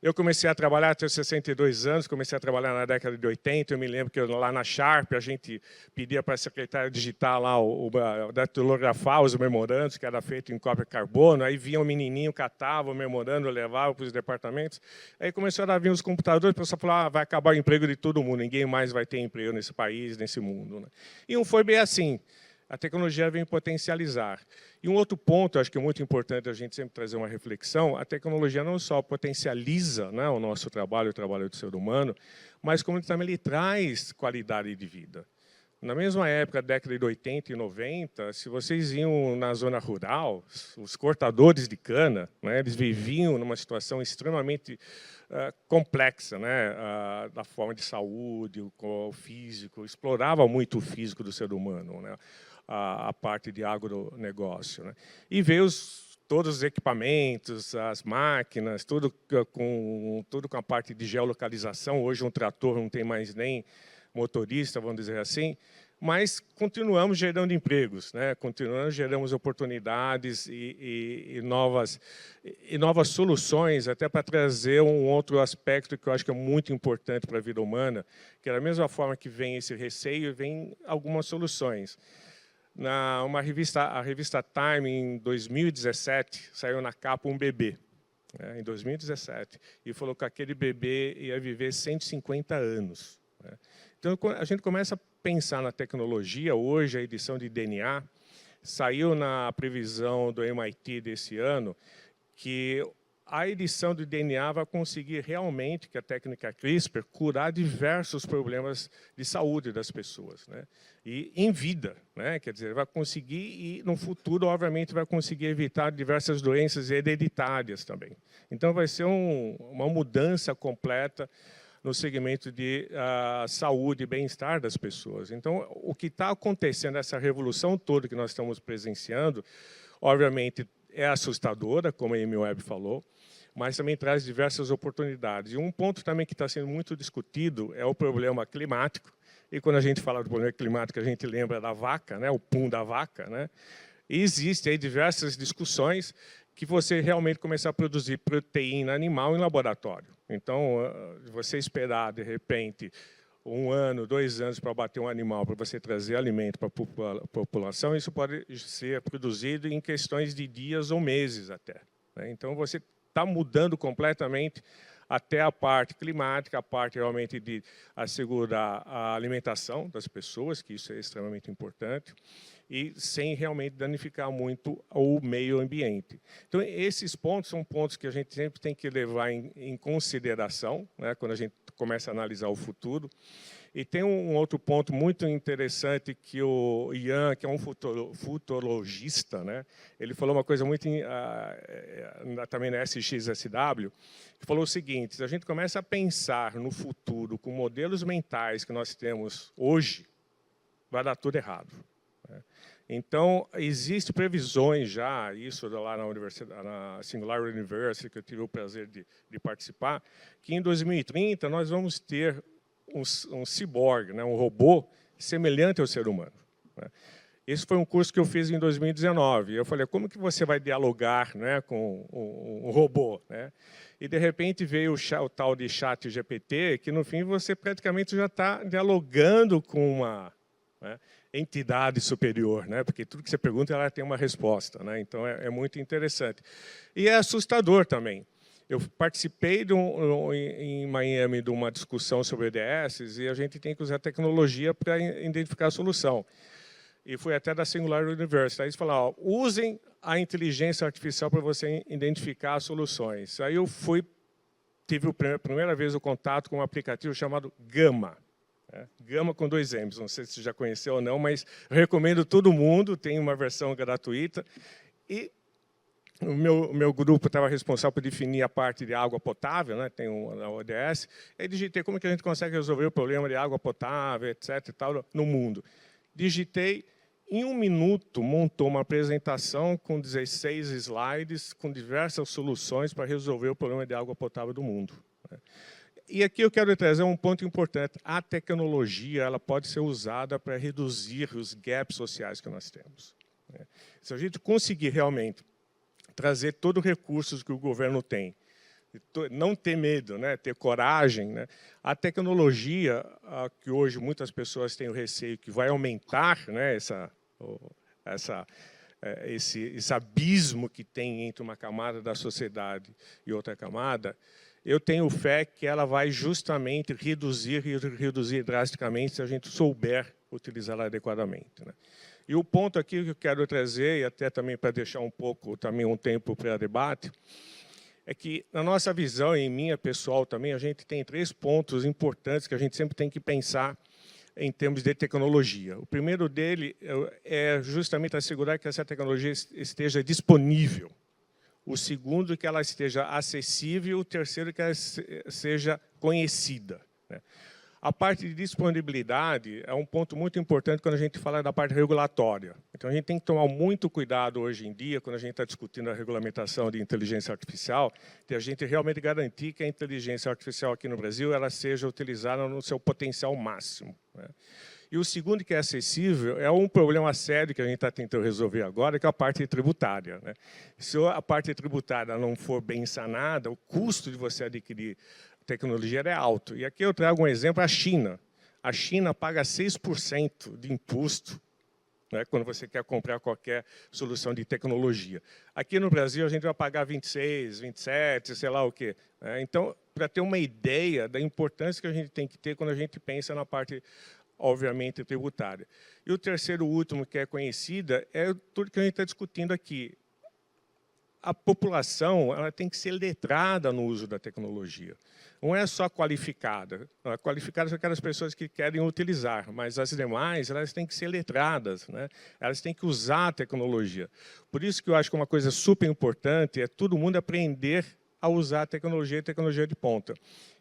Eu comecei a trabalhar, tenho 62 anos, comecei a trabalhar na década de 80, eu me lembro que lá na Sharp a gente pedia para a secretária digitar lá, datilografar os memorandos, que era feito em cópia carbono, aí vinha um menininho, catava o memorando, levava para os departamentos, aí começaram a vir os computadores, o pessoal falou, vai acabar o emprego de todo mundo, ninguém mais vai ter emprego nesse país, nesse mundo, né? E não foi bem assim. A tecnologia vem potencializar. E um outro ponto, acho que é muito importante a gente sempre trazer uma reflexão, a tecnologia não só potencializa, né, o nosso trabalho, o trabalho do ser humano, mas como também ele traz qualidade de vida. Na mesma época, década de 80 e 90, se vocês iam na zona rural, os cortadores de cana, né, eles viviam numa situação extremamente complexa, né, da forma de saúde, o físico, explorava muito o físico do ser humano, né, a parte de agronegócio, né. E veio todos os equipamentos, as máquinas, tudo com a parte de geolocalização. Hoje um trator não tem mais nem motorista, vamos dizer assim, mas continuamos gerando empregos, né? Geramos oportunidades e novas soluções, até para trazer um outro aspecto que eu acho que é muito importante para a vida humana, que da mesma forma que vem esse receio, vem algumas soluções. A revista Time, em 2017, saiu na capa um bebê, né, em 2017, e falou que aquele bebê ia viver 150 anos. Né. Então, a gente começa a pensar na tecnologia. Hoje, a edição de DNA saiu na previsão do MIT desse ano, que a edição do DNA vai conseguir realmente, que a técnica CRISPR, curar diversos problemas de saúde das pessoas, né? E em vida, né? Quer dizer, vai conseguir, e no futuro, obviamente, vai conseguir evitar diversas doenças hereditárias também. Então, vai ser uma mudança completa no segmento de saúde e bem-estar das pessoas. Então, o que está acontecendo, essa revolução toda que nós estamos presenciando, obviamente, é assustadora, como a Amy Webb falou, mas também traz diversas oportunidades. E um ponto também que está sendo muito discutido é o problema climático. E quando a gente fala do problema climático, a gente lembra da vaca, né, o pum da vaca, né? E existem aí diversas discussões que você realmente começar a produzir proteína animal em laboratório. Então, você esperar, de repente, 1 ano, 2 anos para abater um animal, para você trazer alimento para a população, isso pode ser produzido em questões de dias ou meses até, né? Então, você está mudando completamente até a parte climática, a parte realmente de assegurar a alimentação das pessoas, que isso é extremamente importante, e sem realmente danificar muito o meio ambiente. Então, esses pontos são pontos que a gente sempre tem que levar em consideração, né, quando a gente começa a analisar o futuro. E tem um outro ponto muito interessante que o Ian, que é um futurologista, né, ele falou uma coisa muito, também na SXSW, que falou o seguinte: se a gente começa a pensar no futuro com modelos mentais que nós temos hoje, vai dar tudo errado. Então, existem previsões já, isso lá na universidade, na Singular University, que eu tive o prazer de participar, que em 2030 nós vamos ter um ciborgue, né, um robô semelhante ao ser humano, né? Esse foi um curso que eu fiz em 2019. Eu falei, como que você vai dialogar, né, com um robô, né? E, de repente, veio o tal de chat GPT, que, no fim, você praticamente já está dialogando com uma, né, entidade superior, né? Porque tudo que você pergunta, ela tem uma resposta, né? Então, é muito interessante. E é assustador também. Eu participei em Miami de uma discussão sobre EDS e a gente tem que usar tecnologia para identificar a solução. E foi até da Singular University. Aí eles falaram, usem a inteligência artificial para você identificar as soluções. Aí eu tive a primeira vez o contato com um aplicativo chamado Gama. Gama com 2 M's, não sei se você já conheceu ou não, mas recomendo todo mundo, tem uma versão gratuita. E o meu grupo estava responsável por definir a parte de água potável, né? Tem na ODS. Aí digitei como que a gente consegue resolver o problema de água potável, etc. E tal, no mundo. Digitei, em 1 minuto, montou uma apresentação com 16 slides, com diversas soluções para resolver o problema de água potável do mundo. E aqui eu quero trazer um ponto importante. A tecnologia ela pode ser usada para reduzir os gaps sociais que nós temos. Se a gente conseguir realmente trazer todos os recursos que o governo tem, não ter medo, né, ter coragem, né, a tecnologia, que hoje muitas pessoas têm o receio que vai aumentar, né, esse abismo que tem entre uma camada da sociedade e outra camada, eu tenho fé que ela vai justamente reduzir drasticamente se a gente souber utilizá-la adequadamente, né? E o ponto aqui que eu quero trazer, e até também para deixar um pouco, também um tempo para debate, é que, na nossa visão, e em minha pessoal também, a gente tem 3 pontos importantes que a gente sempre tem que pensar em termos de tecnologia. O primeiro dele é justamente assegurar que essa tecnologia esteja disponível. O segundo, que ela esteja acessível. O terceiro, que ela seja conhecida, né? A parte de disponibilidade é um ponto muito importante quando a gente fala da parte regulatória. Então, a gente tem que tomar muito cuidado hoje em dia, quando a gente está discutindo a regulamentação de inteligência artificial, de a gente realmente garantir que a inteligência artificial aqui no Brasil ela seja utilizada no seu potencial máximo, né? E o segundo, que é acessível, é um problema sério que a gente está tentando resolver agora, que é a parte tributária, né? Se a parte tributária não for bem sanada, o custo de você adquirir tecnologia é alto. E aqui eu trago um exemplo, a China. A China paga 6% de imposto, né, quando você quer comprar qualquer solução de tecnologia. Aqui no Brasil, a gente vai pagar 26%, 27%, sei lá o quê, né? Então, para ter uma ideia da importância que a gente tem que ter quando a gente pensa na parte, obviamente, tributária. E o terceiro, último, que é conhecida, é tudo que a gente está discutindo aqui. A população ela tem que ser letrada no uso da tecnologia. Não é só qualificada. Qualificadas são aquelas pessoas que querem utilizar, mas as demais elas têm que ser letradas, né? Elas têm que usar a tecnologia. Por isso que eu acho que uma coisa super importante é todo mundo aprender a usar a tecnologia de ponta.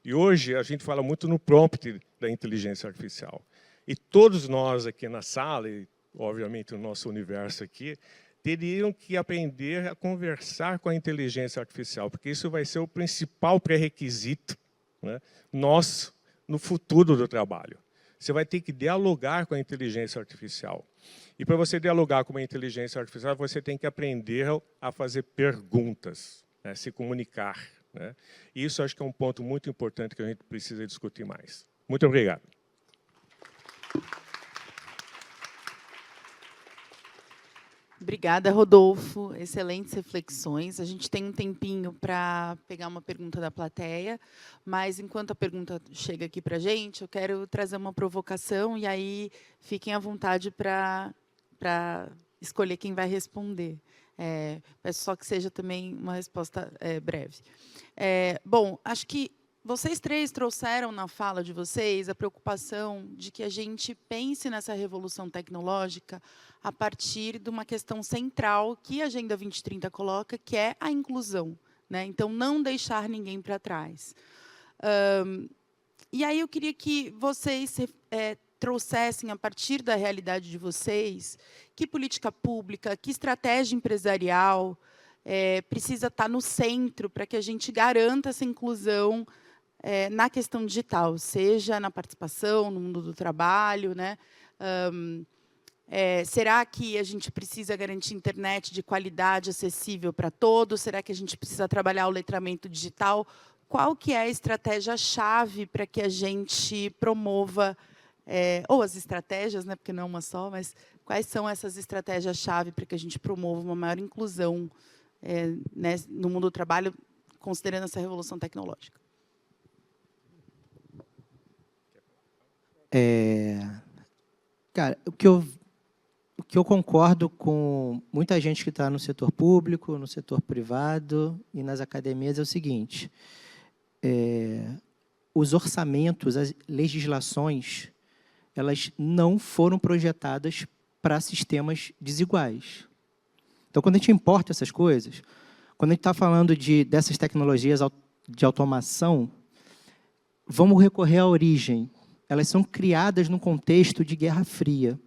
E hoje a gente fala muito no prompt da inteligência artificial. E todos nós aqui na sala, e obviamente no nosso universo aqui, teriam que aprender a conversar com a inteligência artificial, porque isso vai ser o principal pré-requisito, né, nosso no futuro do trabalho. Você vai ter que dialogar com a inteligência artificial. E para você dialogar com a inteligência artificial, você tem que aprender a fazer perguntas, né, se comunicar, né? E isso acho que é um ponto muito importante que a gente precisa discutir mais. Muito obrigado. Obrigada, Rodolfo. Excelentes reflexões. A gente tem um tempinho para pegar uma pergunta da plateia, mas, enquanto a pergunta chega aqui para a gente, eu quero trazer uma provocação, e aí fiquem à vontade para escolher quem vai responder. Peço só que seja também uma resposta breve. Bom, acho que vocês três trouxeram na fala de vocês a preocupação de que a gente pense nessa revolução tecnológica a partir de uma questão central que a Agenda 2030 coloca, que é a inclusão, né? Então, não deixar ninguém para trás. E aí eu queria que vocês trouxessem, a partir da realidade de vocês, que política pública, que estratégia empresarial precisa estar no centro para que a gente garanta essa inclusão na questão digital, seja na participação, no mundo do trabalho, né? Será que a gente precisa garantir internet de qualidade acessível para todos? Será que a gente precisa trabalhar o letramento digital? Qual que é a estratégia-chave para que a gente promova, ou as estratégias, né, porque não é uma só, mas quais são essas estratégias-chave para que a gente promova uma maior inclusão né, no mundo do trabalho, considerando essa revolução tecnológica? Cara, o que eu concordo com muita gente que está no setor público, no setor privado e nas academias é o seguinte: os orçamentos, as legislações, elas não foram projetadas para sistemas desiguais. Então, quando a gente importa essas coisas, quando a gente está falando dessas tecnologias de automação, vamos recorrer à origem. Elas são criadas num contexto de Guerra Fria.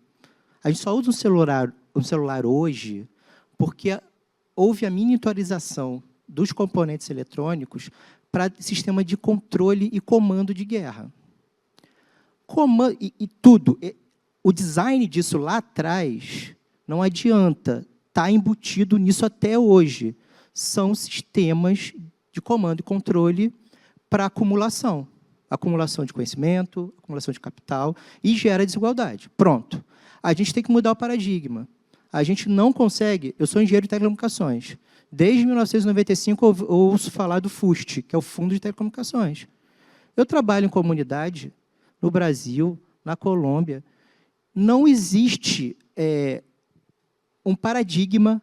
A gente só usa um celular hoje porque houve a miniaturização dos componentes eletrônicos para sistema de controle e comando de guerra. Tudo. O design disso lá atrás, não adianta, está embutido nisso até hoje. São sistemas de comando e controle para acumulação. Acumulação de conhecimento, acumulação de capital, e gera desigualdade. Pronto. A gente tem que mudar o paradigma. A gente não consegue... Eu sou engenheiro de telecomunicações. Desde 1995, eu ouço falar do FUST, que é o Fundo de Telecomunicações. Eu trabalho em comunidade, no Brasil, na Colômbia. Não existe um paradigma,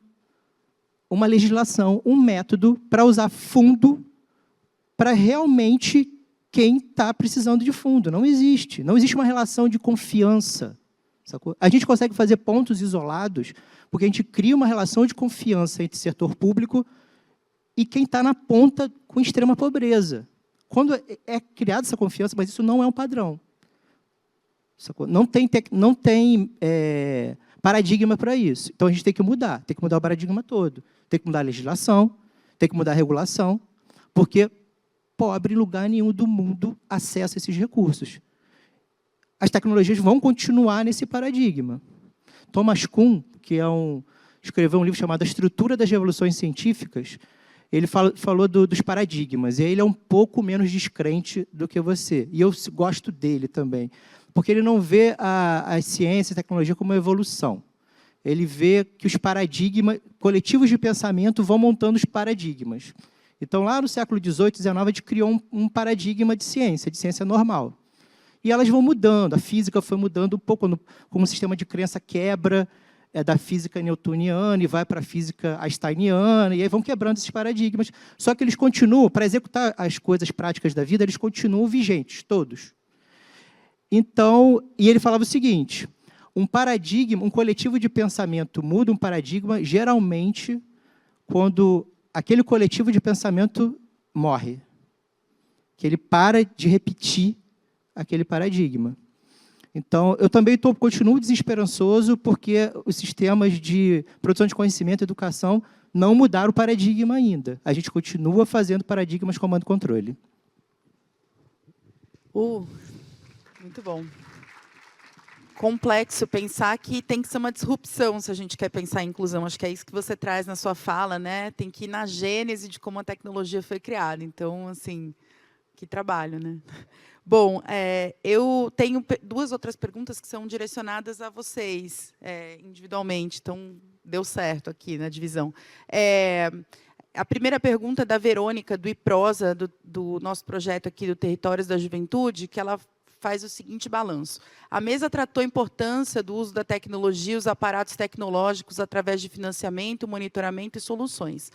uma legislação, um método para usar fundo para realmente quem está precisando de fundo. Não existe. Não existe uma relação de confiança. Sacou? A gente consegue fazer pontos isolados porque a gente cria uma relação de confiança entre o setor público e quem está na ponta com extrema pobreza. Quando é criada essa confiança, mas isso não é um padrão. Sacou? Não tem paradigma para isso. Então, a gente tem que mudar o paradigma todo. Tem que mudar a legislação, tem que mudar a regulação, porque pobre em lugar nenhum do mundo acessa esses recursos. As tecnologias vão continuar nesse paradigma. Thomas Kuhn, que escreveu um livro chamado A Estrutura das Revoluções Científicas, ele falou dos paradigmas, e ele é um pouco menos descrente do que você. E eu gosto dele também, porque ele não vê a ciência e a tecnologia como uma evolução. Ele vê que os paradigmas, coletivos de pensamento, vão montando os paradigmas. Então, lá no século XVIII, XIX, a gente criou um paradigma de ciência normal. E elas vão mudando. A física foi mudando um pouco, como o sistema de crença quebra da física newtoniana e vai para a física einsteiniana, e aí vão quebrando esses paradigmas. Só que eles continuam, para executar as coisas práticas da vida, eles continuam vigentes, todos. Então, e ele falava o seguinte: um paradigma, um coletivo de pensamento muda um paradigma, geralmente, quando aquele coletivo de pensamento morre, que ele para de repetir aquele paradigma. Então, eu também continuo desesperançoso porque os sistemas de produção de conhecimento e educação não mudaram o paradigma ainda. A gente continua fazendo paradigmas de comando e controle. Muito bom. Complexo pensar que tem que ser uma disrupção se a gente quer pensar em inclusão. Acho que é isso que você traz na sua fala, né? Tem que ir na gênese de como a tecnologia foi criada. Então, assim, que trabalho, né? Bom, eu tenho duas outras perguntas que são direcionadas a vocês, individualmente, então deu certo aqui na divisão. A primeira pergunta é da Verônica, do IPROSA, do nosso projeto aqui do Territórios da Juventude, que ela faz o seguinte balanço. A mesa tratou a importância do uso da tecnologia, os aparatos tecnológicos através de financiamento, monitoramento e soluções.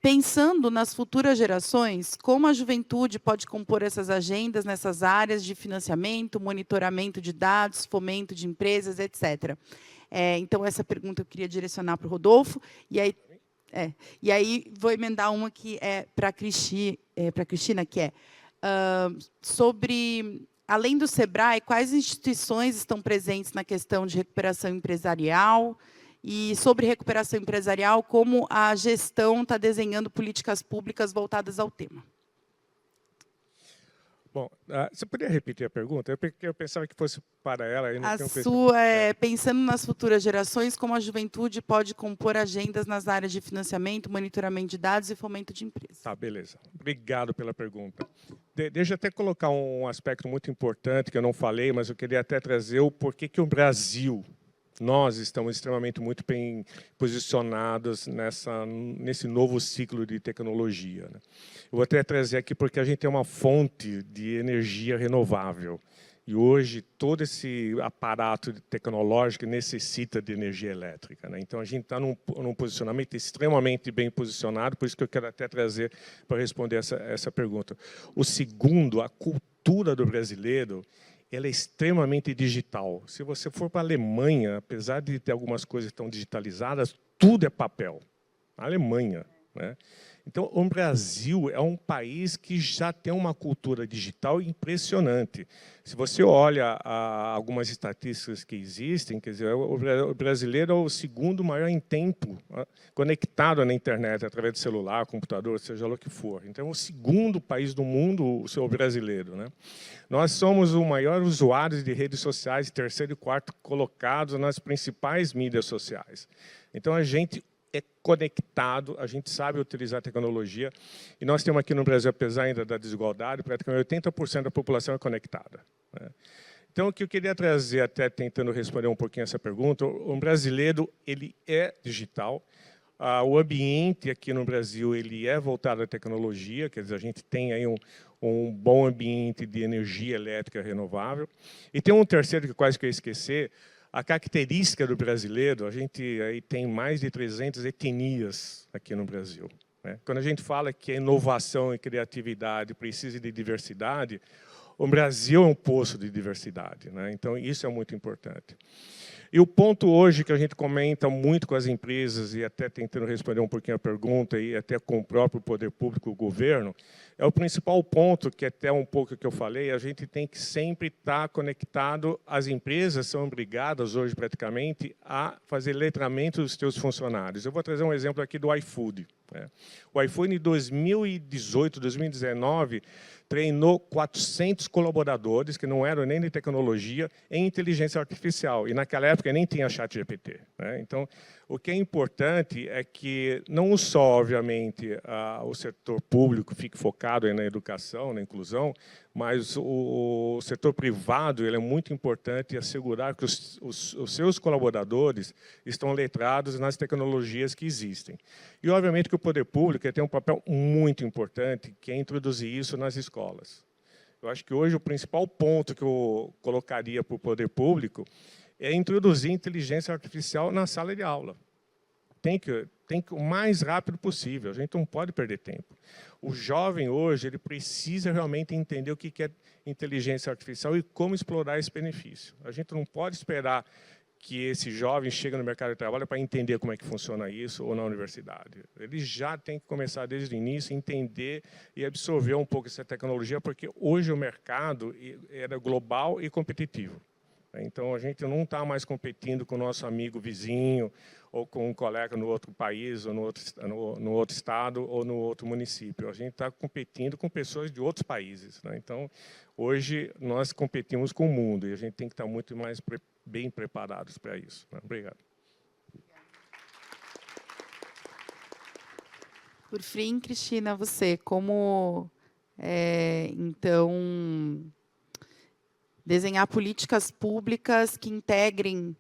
Pensando nas futuras gerações, como a juventude pode compor essas agendas nessas áreas de financiamento, monitoramento de dados, fomento de empresas, etc. Então, essa pergunta eu queria direcionar para o Rodolfo. E aí vou emendar uma que é para a Cristina, que é sobre, além do SEBRAE, quais instituições estão presentes na questão de recuperação empresarial? E sobre recuperação empresarial, como a gestão está desenhando políticas públicas voltadas ao tema? Bom, você poderia repetir a pergunta? Eu pensava que fosse para ela. E não A tenho sua é, pensando nas futuras gerações, como a juventude pode compor agendas nas áreas de financiamento, monitoramento de dados e fomento de empresas. Tá, beleza. Obrigado pela pergunta. Deixa eu até colocar um aspecto muito importante que eu não falei, mas eu queria até trazer o porquê que o Brasil, nós estamos extremamente muito bem posicionados nesse novo ciclo de tecnologia, né? Eu vou até trazer aqui porque a gente tem uma fonte de energia renovável. E hoje todo esse aparato tecnológico necessita de energia elétrica, né? Então a gente está num posicionamento extremamente bem posicionado, por isso que eu quero até trazer para responder essa pergunta. O segundo, a cultura do brasileiro, ela é extremamente digital. Se você for para a Alemanha, apesar de ter algumas coisas que estão digitalizadas, tudo é papel. A Alemanha, né? Então, o Brasil é um país que já tem uma cultura digital impressionante. Se você olha algumas estatísticas que existem, quer dizer, o brasileiro é o segundo maior em tempo conectado na internet, através do celular, computador, seja lá o que for. Então, é o segundo país do mundo, o brasileiro, né? Nós somos o maior usuário de redes sociais, terceiro e quarto colocados nas principais mídias sociais. Então, a gente é conectado, a gente sabe utilizar a tecnologia, e nós temos aqui no Brasil, apesar ainda da desigualdade, praticamente 80% da população é conectada, né? Então, o que eu queria trazer, até tentando responder um pouquinho essa pergunta, o brasileiro ele é digital, o ambiente aqui no Brasil ele é voltado à tecnologia, quer dizer, a gente tem aí um bom ambiente de energia elétrica renovável, e tem um terceiro que quase que eu esqueci. A característica do brasileiro, a gente aí tem mais de 300 etnias aqui no Brasil, né? Quando a gente fala que a inovação e criatividade precisa de diversidade, o Brasil é um poço de diversidade, né? Então, isso é muito importante. E o ponto hoje que a gente comenta muito com as empresas, e até tentando responder um pouquinho a pergunta, e até com o próprio poder público, o governo, é o principal ponto, que até um pouco que eu falei, a gente tem que sempre estar conectado, as empresas são obrigadas hoje praticamente a fazer letramento dos seus funcionários. Eu vou trazer um exemplo aqui do iFood, né? O iFood em 2018, 2019, treinou 400 colaboradores, que não eram nem de tecnologia, em inteligência artificial. E, naquela época, nem tinha ChatGPT, né? Então, o que é importante é que não só, obviamente, o setor público fique focado aí na educação, na inclusão, mas o setor privado ele é muito importante assegurar que os seus colaboradores estão letrados nas tecnologias que existem. E, obviamente, que o poder público tem um papel muito importante, que é introduzir isso nas escolas. Eu acho que hoje o principal ponto que eu colocaria para o poder público é introduzir inteligência artificial na sala de aula. Tem que o mais rápido possível, a gente não pode perder tempo. O jovem hoje ele precisa realmente entender o que é inteligência artificial e como explorar esse benefício. A gente não pode esperar que esse jovem chegue no mercado de trabalho para entender como é que funciona isso ou na universidade. Ele já tem que começar desde o início, entender e absorver um pouco essa tecnologia, porque hoje o mercado era global e competitivo. Então, a gente não está mais competindo com o nosso amigo vizinho, ou com um colega no outro país, ou no outro estado, ou no outro município. A gente está competindo com pessoas de outros países, né? Então, hoje, nós competimos com o mundo, e a gente tem que estar muito mais bem preparados para isso, né? Obrigado. Por fim, Cristina, você, como, então, desenhar políticas públicas que integrem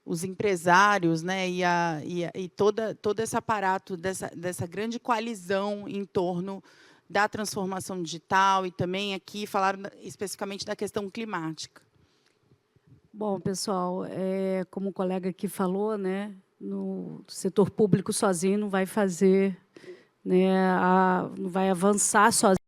os empresários, né, e todo esse aparato dessa grande coalizão em torno da transformação digital, e também aqui falaram especificamente da questão climática. Bom, pessoal, como o colega aqui falou, né, no setor público sozinho não vai fazer, né, não vai avançar sozinho.